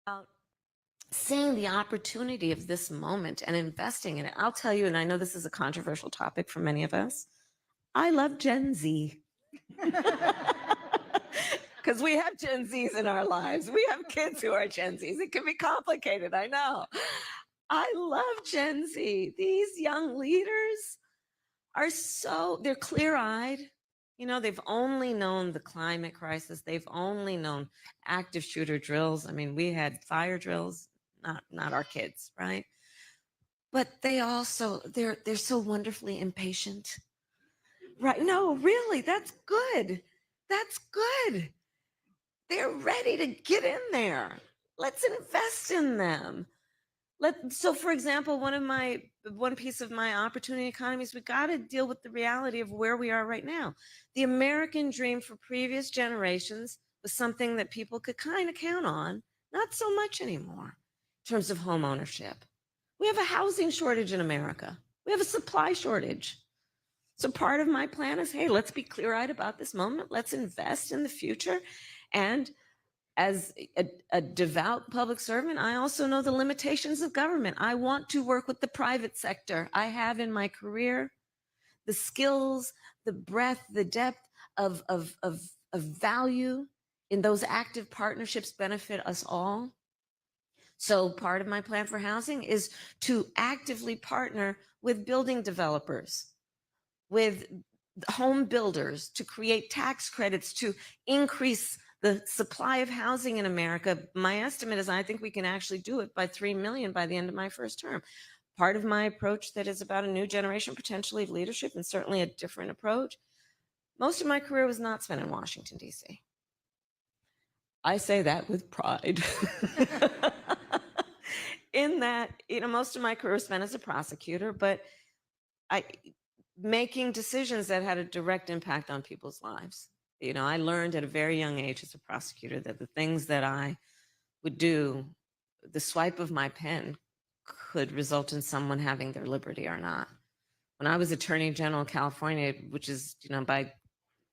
About seeing the opportunity of this moment and investing in it. I'll tell you, and I know this is a controversial topic for many of us, I love Gen Z. Because we have Gen Zs in our lives. We have kids who are Gen Zs. It can be complicated, I know. I love Gen Z. These young leaders are they're clear-eyed. They've only known the climate crisis. They've only known active shooter drills. I mean, we had fire drills, not our kids, right? But they're so wonderfully impatient. Right? No, really, that's good. That's good. They're ready to get in there. Let's invest in them. So, for example, one piece of my opportunity economy is we got to deal with the reality of where we are right now. The American dream for previous generations was something that people could kind of count on, not so much anymore in terms of home ownership. We have a housing shortage in America. We have a supply shortage. So part of my plan is, hey, let's be clear-eyed about this moment. Let's invest in the future. And as a devout public servant, I also know the limitations of government. I want to work with the private sector. I have in my career the skills, the breadth, the depth of value in those active partnerships benefit us all. So part of my plan for housing is to actively partner with building developers with home builders to create tax credits to increase the supply of housing in America. My estimate is I think we can actually do it by 3 million by the end of my first term. Part of my approach that is about a new generation potentially of leadership, and certainly a different approach. Most of my career was not spent in Washington, D.C. I say that with pride. In that, most of my career was spent as a prosecutor, but making decisions that had a direct impact on people's lives. I learned at a very young age as a prosecutor that the things that I would do, the swipe of my pen could result in someone having their liberty or not. When I was Attorney General of California, which is, by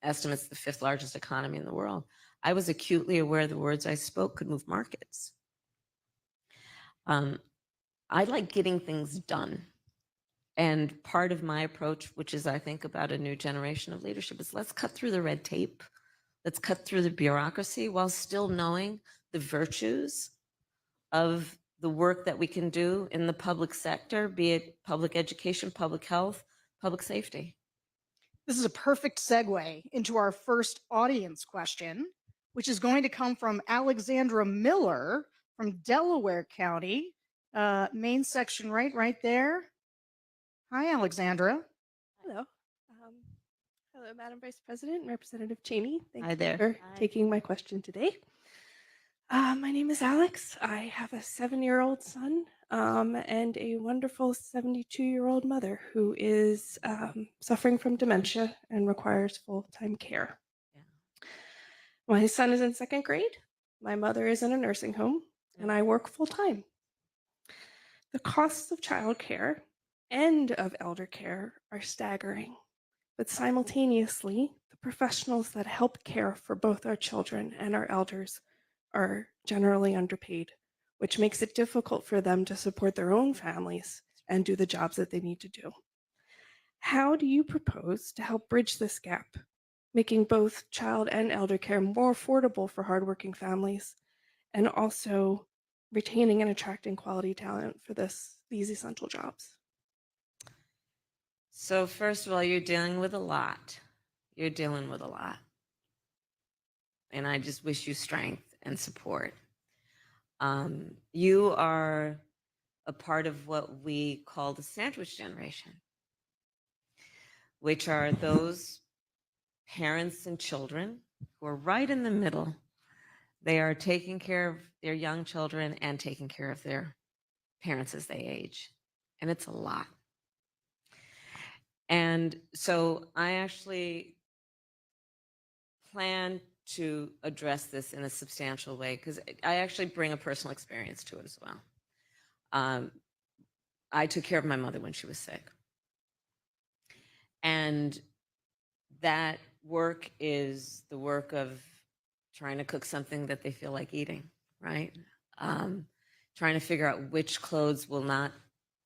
estimates, the 5th largest economy in the world, I was acutely aware the words I spoke could move markets. I like getting things done. And part of my approach, which is I think about a new generation of leadership, is let's cut through the red tape. Let's cut through the bureaucracy while still knowing the virtues of the work that we can do in the public sector, be it public education, public health, public safety. This is a perfect segue into our first audience question, which is going to come from Alexandra Miller from Delaware County, main section right there. Hi, Alexandra. Hello. Hello, Madam Vice President and Representative Cheney. Thank Hi you there. for Hi. taking my question today. My name is Alex. I have a 7-year-old son and a wonderful 72-year-old mother who is suffering from dementia and requires full-time care. Yeah. My son is in 2nd grade. My mother is in a nursing home, and I work full-time. The costs of childcare and of elder care are staggering, but simultaneously, the professionals that help care for both our children and our elders are generally underpaid, which makes it difficult for them to support their own families and do the jobs that they need to do. How do you propose to help bridge this gap, making both child and elder care more affordable for hardworking families, and also retaining and attracting quality talent for these essential jobs? So first of all, you're dealing with a lot. You're dealing with a lot. And I just wish you strength and support. You are a part of what we call the sandwich generation, which are those parents and children who are right in the middle. They are taking care of their young children and taking care of their parents as they age. And it's a lot. And so I actually plan to address this in a substantial way because I actually bring a personal experience to it as well. I took care of my mother when she was sick. And that work is the work of trying to cook something that they feel like eating, right? Trying to figure out which clothes will not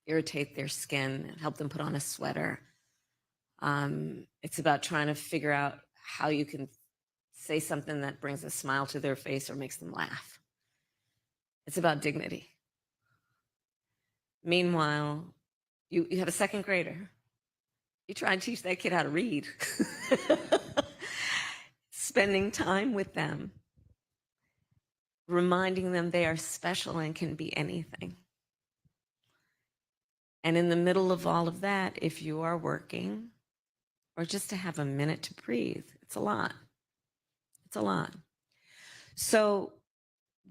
irritate their skin and help them put on a sweater. It's about trying to figure out how you can say something that brings a smile to their face or makes them laugh. It's about dignity. Meanwhile, you have a 2nd grader. You try and teach that kid how to read. Spending time with them, reminding them they are special and can be anything. And in the middle of all of that, if you are working, or just to have a minute to breathe, it's a lot. It's a lot. So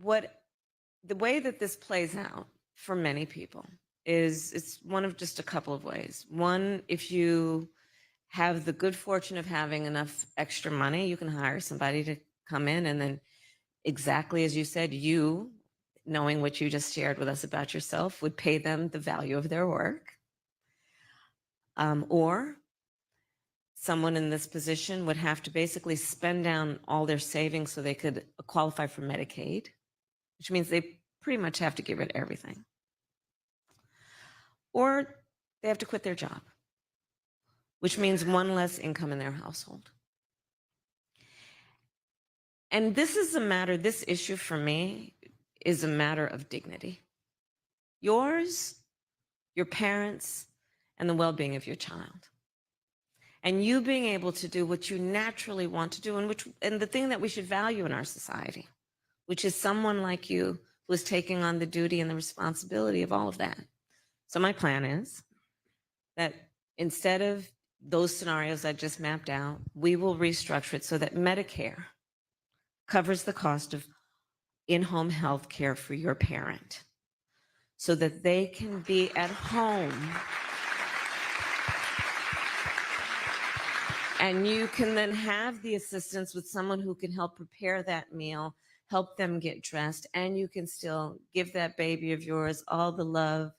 the way that this plays out for many people is it's one of just a couple of ways. One, if you have the good fortune of having enough extra money, you can hire somebody to come in and then, exactly as you said, you, knowing what you just shared with us about yourself, would pay them the value of their work. Or someone in this position would have to basically spend down all their savings so they could qualify for Medicaid, which means they pretty much have to get rid of everything. Or they have to quit their job, which means one less income in their household. And this issue for me is a matter of dignity. Yours, your parents, and the well-being of your child. and you being able to do what you naturally want to do, and the thing that we should value in our society, which is someone like you who is taking on the duty and the responsibility of all of that. So my plan is that instead of those scenarios I just mapped out, we will restructure it so that Medicare covers the cost of in-home health care for your parent so that they can be at home and you can then have the assistance with someone who can help prepare that meal, help them get dressed, and you can still give that baby of yours all the love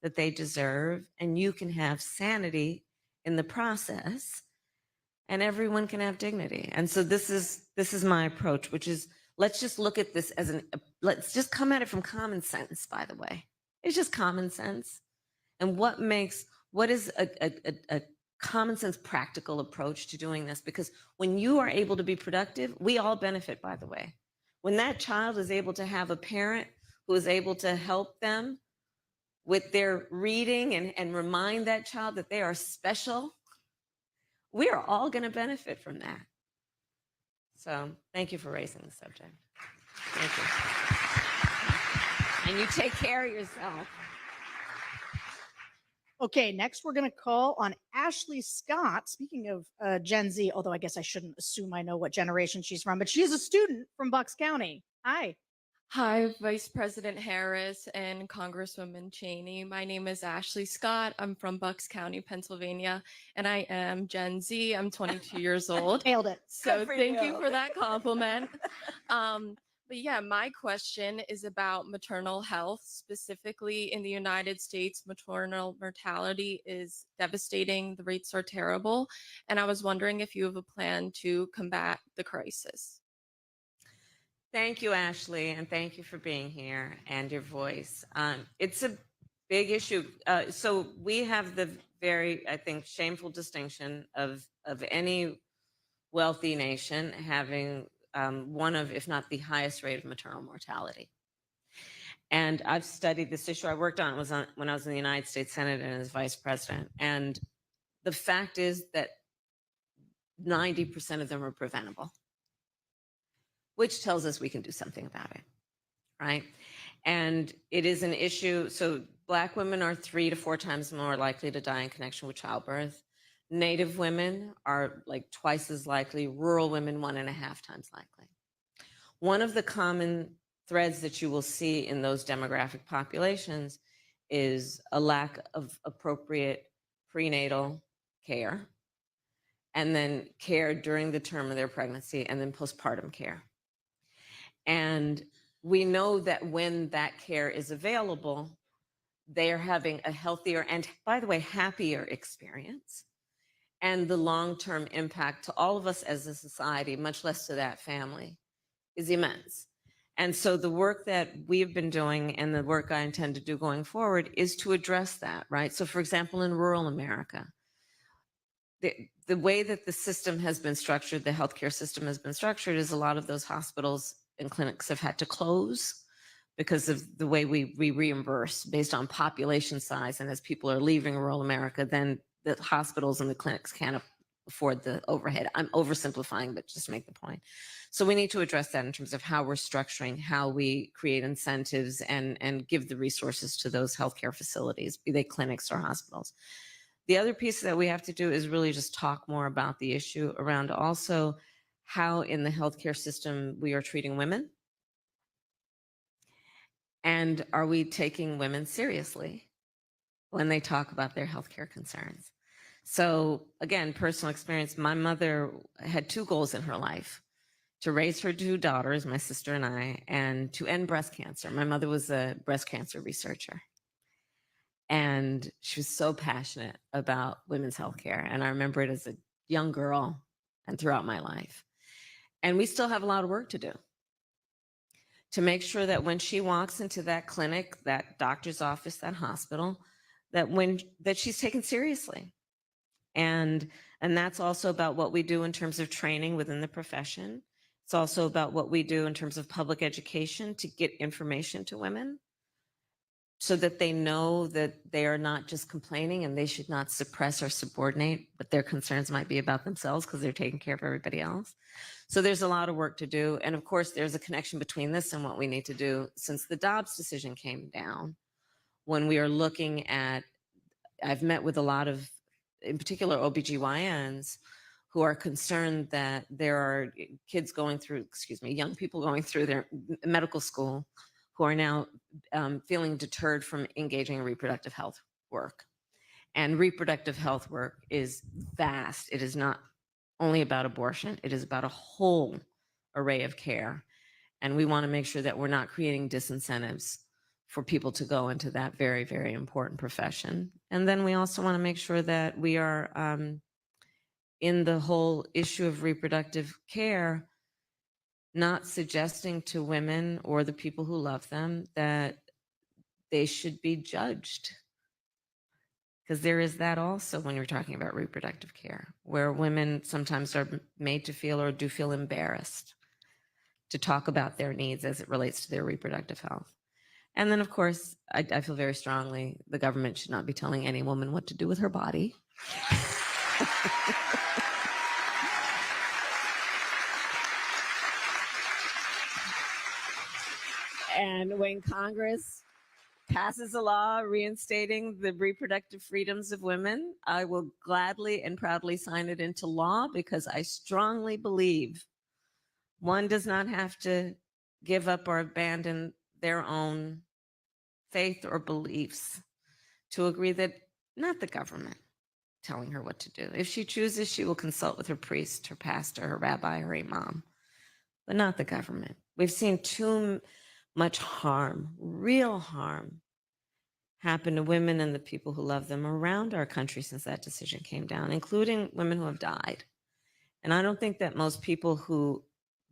that they deserve, and you can have sanity in the process, and everyone can have dignity. And so this is my approach, which is, let's just look at this as let's just come at it from common sense, by the way. It's just common sense. And what is a common sense, practical approach to doing this? Because when you are able to be productive, we all benefit, by the way. When that child is able to have a parent who is able to help them with their reading and remind that child that they are special, we are all going to benefit from that. So thank you for raising the subject. Thank you. And you take care of yourself. Okay, next we're going to call on Ashley Scott. Speaking of Gen Z, although I guess I shouldn't assume I know what generation she's from, but she is a student from Bucks County. Hi. Hi, Vice President Harris and Congresswoman Cheney. My name is Ashley Scott. I'm from Bucks County, Pennsylvania, and I am Gen Z. I'm 22 years old. Nailed it. So Good for thank you. you for that compliment. But yeah, my question is about maternal health. Specifically in the United States, maternal mortality is devastating. The rates are terrible. And I was wondering if you have a plan to combat the crisis. Thank you, Ashley, and thank you for being here and your voice. It's a big issue. So we have the very, I think, shameful distinction of any wealthy nation having one of, if not the highest rate of maternal mortality. And I've studied this issue. I worked on it when I was in the United States Senate and as vice president. And the fact is that 90% of them are preventable, which tells us we can do something about it, right? And it is an issue. So Black women are 3 to 4 times more likely to die in connection with childbirth. Native women are like twice as likely. Rural women, 1.5 times likely. One of the common threads that you will see in those demographic populations is a lack of appropriate prenatal care, and then care during the term of their pregnancy, and then postpartum care. And we know that when that care is available, they are having a healthier and, by the way, happier experience. And the long-term impact to all of us as a society, much less to that family, is immense. And so the work that we've been doing and the work I intend to do going forward is to address that, right? So for example, in rural America, the way that the system has been structured, the healthcare system has been structured, is a lot of those hospitals and clinics have had to close because of the way we reimburse based on population size. And as people are leaving rural America, then the hospitals and the clinics can't afford the overhead. I'm oversimplifying, but just to make the point. So we need to address that in terms of how we're structuring, how we create incentives and give the resources to those healthcare facilities, be they clinics or hospitals. The other piece that we have to do is really just talk more about the issue around also how in the healthcare system we are treating women. And are we taking women seriously when they talk about their healthcare concerns? So again, personal experience, my mother had 2 goals in her life: to raise her 2 daughters, my sister and I, and to end breast cancer. My mother was a breast cancer researcher. And she was so passionate about women's healthcare. And I remember it as a young girl and throughout my life. And we still have a lot of work to do to make sure that when she walks into that clinic, that doctor's office, that hospital, that she's taken seriously. And that's also about what we do in terms of training within the profession. It's also about what we do in terms of public education to get information to women. so that they know that they are not just complaining and they should not suppress or subordinate, but their concerns might be about themselves because they're taking care of everybody else. So there's a lot of work to do. And of course, there's a connection between this and what we need to do since the Dobbs decision came down. When we are looking at, I've met with a lot of, in particular, OBGYNs who are concerned that there are kids going through, young people going through their medical school who are now feeling deterred from engaging in reproductive health work. And reproductive health work is vast. It is not only about abortion, it is about a whole array of care. And we want to make sure that we're not creating disincentives for people to go into that very, very important profession. And then we also want to make sure that we are in the whole issue of reproductive care, not suggesting to women or the people who love them that they should be judged. Because there is that also when you're talking about reproductive care, where women sometimes are made to feel or do feel embarrassed to talk about their needs as it relates to their reproductive health. And then, of course, I feel very strongly the government should not be telling any woman what to do with her body. And when Congress passes a law reinstating the reproductive freedoms of women, I will gladly and proudly sign it into law because I strongly believe one does not have to give up or abandon their own faith or beliefs to agree that not the government telling her what to do. If she chooses, she will consult with her priest, her pastor, her rabbi, her imam, but not the government. We've seen too much harm, real harm, happen to women and the people who love them around our country since that decision came down, including women who have died. And I don't think that most people who,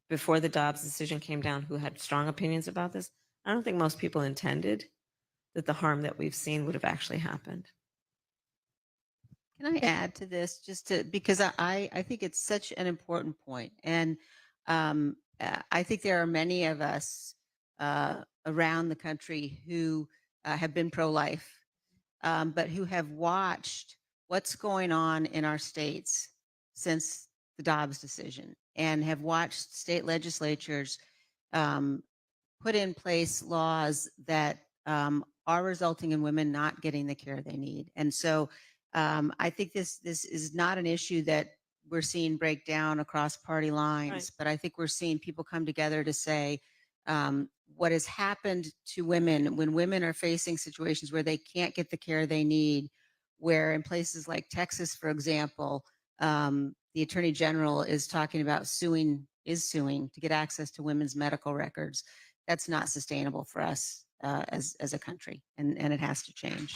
before the Dobbs decision came down, who had strong opinions about this, I don't think most people intended that the harm that we've seen would have actually happened. Can I add to this because I think it's such an important point. And I think there are many of us around the country who have been pro-life, but who have watched what's going on in our states since the Dobbs decision and have watched state legislatures put in place laws that are resulting in women not getting the care they need. And so I think this is not an issue that we're seeing break down across party lines, Right. but I think we're seeing people come together to say what has happened to women when women are facing situations where they can't get the care they need, where in places like Texas, for example, the Attorney General is talking about suing to get access to women's medical records. That's not sustainable for us as a country, and it has to change.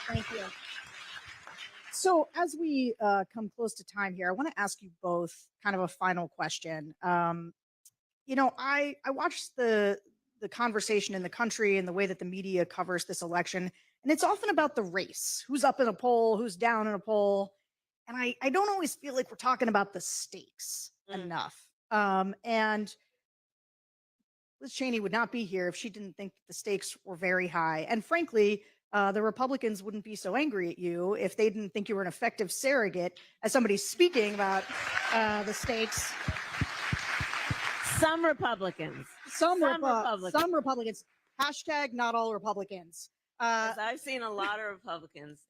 Thank you. So as we come close to time here, I want to ask you both kind of a final question. I watched the conversation in the country and the way that the media covers this election, and it's often about the race, who's up in a poll, who's down in a poll. And I don't always feel like we're talking about the stakes enough. And Liz Cheney would not be here if she didn't think that the stakes were very high. And frankly, the Republicans wouldn't be so angry at you if they didn't think you were an effective surrogate as somebody speaking about the stakes. Some Republicans. Some Republicans. Hashtag not all Republicans. 'Cause I've seen a lot of Republicans.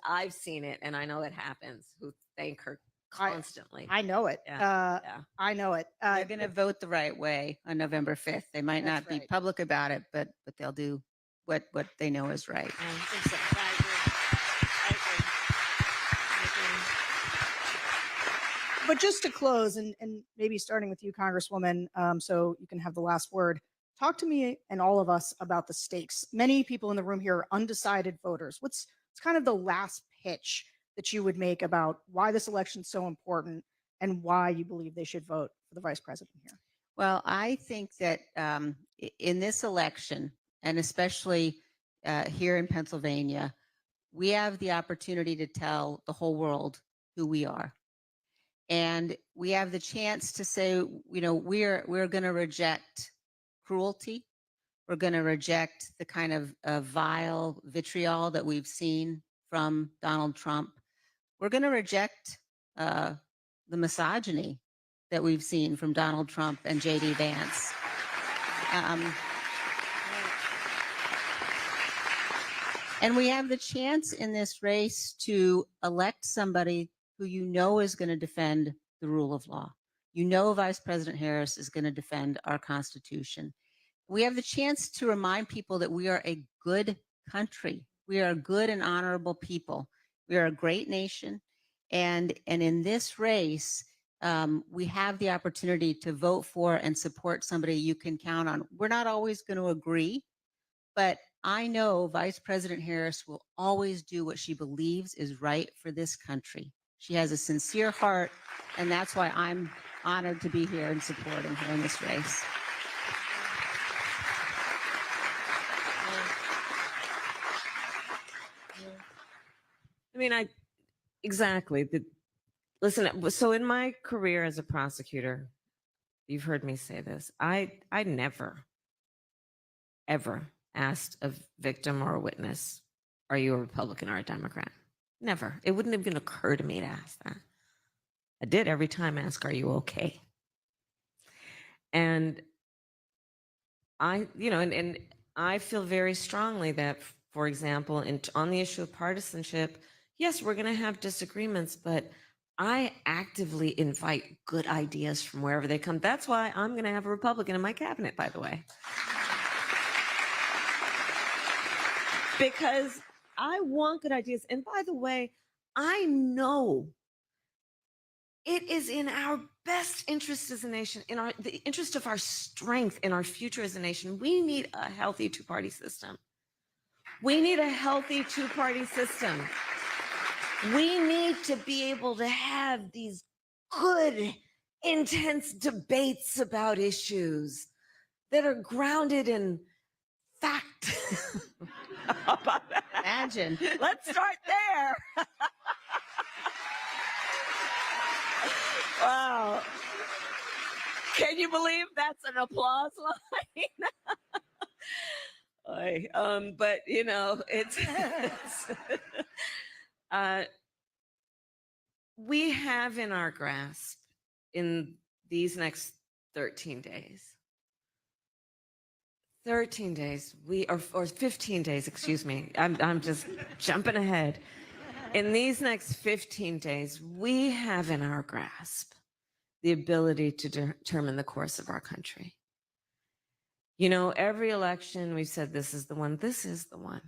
I've seen it, and I know it happens, who thank her constantly. I know it. Yeah. I know it. They're going to vote the right way on November 5th. They might That's not be right. public about it, but they'll do what they know is right. I think so. I agree. But just to close, and maybe starting with you, Congresswoman, so you can have the last word. Talk to me and all of us about the stakes. Many people in the room here are undecided voters. What's kind of the last pitch that you would make about why this election is so important and why you believe they should vote for the vice president here? Well, I think that in this election, and especially here in Pennsylvania, we have the opportunity to tell the whole world who we are. And we have the chance to say, you know, we're going to reject cruelty. We're going to reject the kind of vile vitriol that we've seen from Donald Trump. We're going to reject the misogyny that we've seen from Donald Trump and J.D. Vance. And we have the chance in this race to elect somebody who you know is going to defend the rule of law. You know Vice President Harris is going to defend our Constitution. We have the chance to remind people that we are a good country. We are a good and honorable people. We are a great nation. And in this race, we have the opportunity to vote for and support somebody you can count on. We're not always going to agree, but I know Vice President Harris will always do what she believes is right for this country. She has a sincere heart, and that's why I'm honored to be here and supporting her in this race. I mean, exactly. Listen, so in my career as a prosecutor, you've heard me say this. I never, ever asked a victim or a witness, are you a Republican or a Democrat? Never. It wouldn't even occur to me to ask that. I did every time ask, are you okay? And I, you know, and I feel very strongly that, for example, on the issue of partisanship, yes, we're going to have disagreements, but I actively invite good ideas from wherever they come. That's why I'm going to have a Republican in my cabinet, by the way. Because I want good ideas. And by the way, I know it is in our best interest as a nation, in the interest of our strength, in our future as a nation. We need a healthy two-party system. We need a healthy two-party system. We need to be able to have these good, intense debates about issues that are grounded in fact. How about that? Imagine. Let's start there. Wow. Can you believe that's an applause line? But you know, it's we have in our grasp in these next 13 days. 13 days, or 15 days, excuse me. I'm just jumping ahead. In these next 15 days, we have in our grasp the ability to determine the course of our country. You know, every election we've said this is the one. This is the one.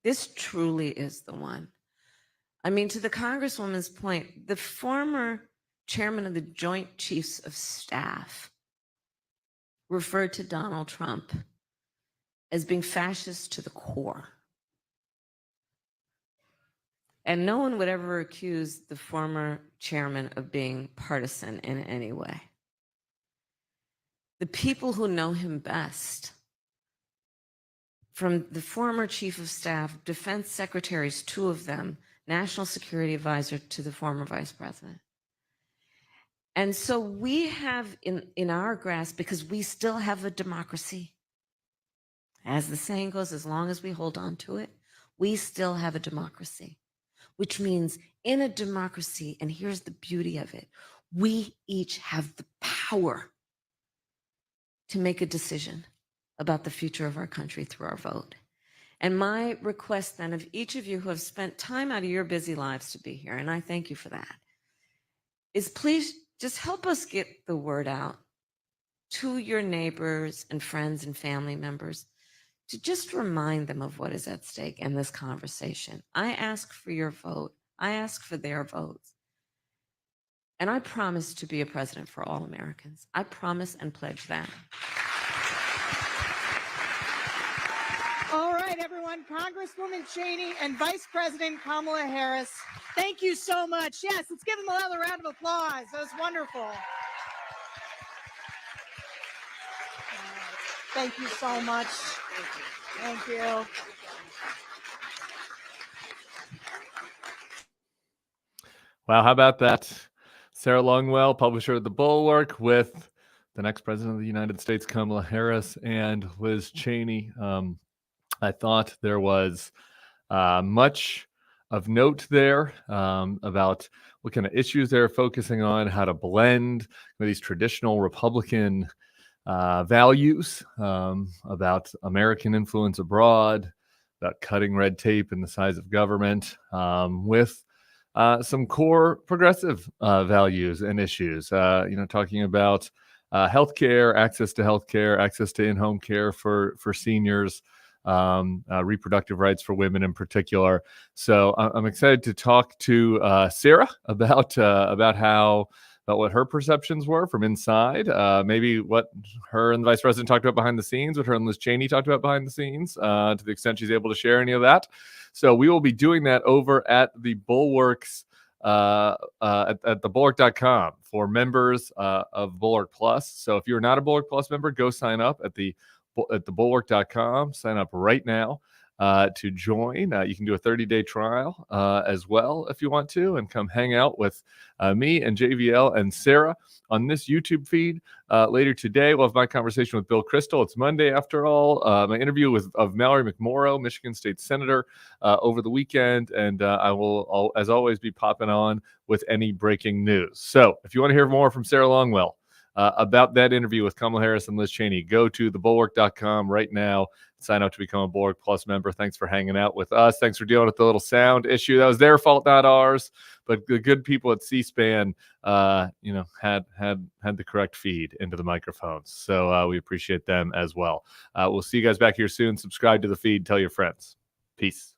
This truly is the one. I mean, to the Congresswoman's point, the former chairman of the Joint Chiefs of Staff referred to Donald Trump as being fascist to the core. And no one would ever accuse the former chairman of being partisan in any way. The people who know him best, from the former chief of staff, defense secretaries, 2 of them, national security advisor to the former vice president. And so we have in our grasp, because we still have a democracy, as the saying goes, as long as we hold on to it, we still have a democracy, which means in a democracy, and here's the beauty of it, we each have the power to make a decision about the future of our country through our vote. And my request then of each of you who have spent time out of your busy lives to be here, and I thank you for that, is please just help us get the word out to your neighbors and friends and family members to just remind them of what is at stake in this conversation. I ask for your vote. I ask for their votes. And I promise to be a president for all Americans. I promise and pledge that. All right, everyone. Congresswoman Cheney and Vice President Kamala Harris, thank you so much. Yes, let's give them another round of applause. That was wonderful. Thank you so much. Thank you. Wow, how about that? Sarah Longwell, publisher of the Bulwark, with the next president of the United States, Kamala Harris, and Liz Cheney. I thought there was much of note there about what kind of issues they're focusing on, how to blend these traditional Republican values about American influence abroad, about cutting red tape and the size of government, with some core progressive values and issues. Talking about healthcare, access to healthcare, access to in-home care for seniors, reproductive rights for women in particular. So I'm excited to talk to Sarah about what her perceptions were from inside, maybe what her and the vice president talked about behind the scenes, what her and Liz Cheney talked about behind the scenes, to the extent she's able to share any of that. So we will be doing that over at the Bulwark's at the Bulwark.com for members of Bulwark Plus. So if you're not a Bulwark Plus member, go sign up at the Bulwark.com. Sign up right now to join. You can do a 30-day trial as well if you want to, and come hang out with me and JVL and Sarah on this YouTube feed. Later today, we'll have my conversation with Bill Kristol. It's Monday after all. My interview of Mallory McMorrow, Michigan State Senator, over the weekend. And I will, as always, be popping on with any breaking news. So if you want to hear more from Sarah Longwell about that interview with Kamala Harris and Liz Cheney, go to thebulwark.com right now. Sign up to become a Bulwark Plus member. Thanks for hanging out with us. Thanks for dealing with the little sound issue. That was their fault, not ours. But the good people at C-SPAN, had the correct feed into the microphones. So we appreciate them as well. We'll see you guys back here soon. Subscribe to the feed. Tell your friends. Peace.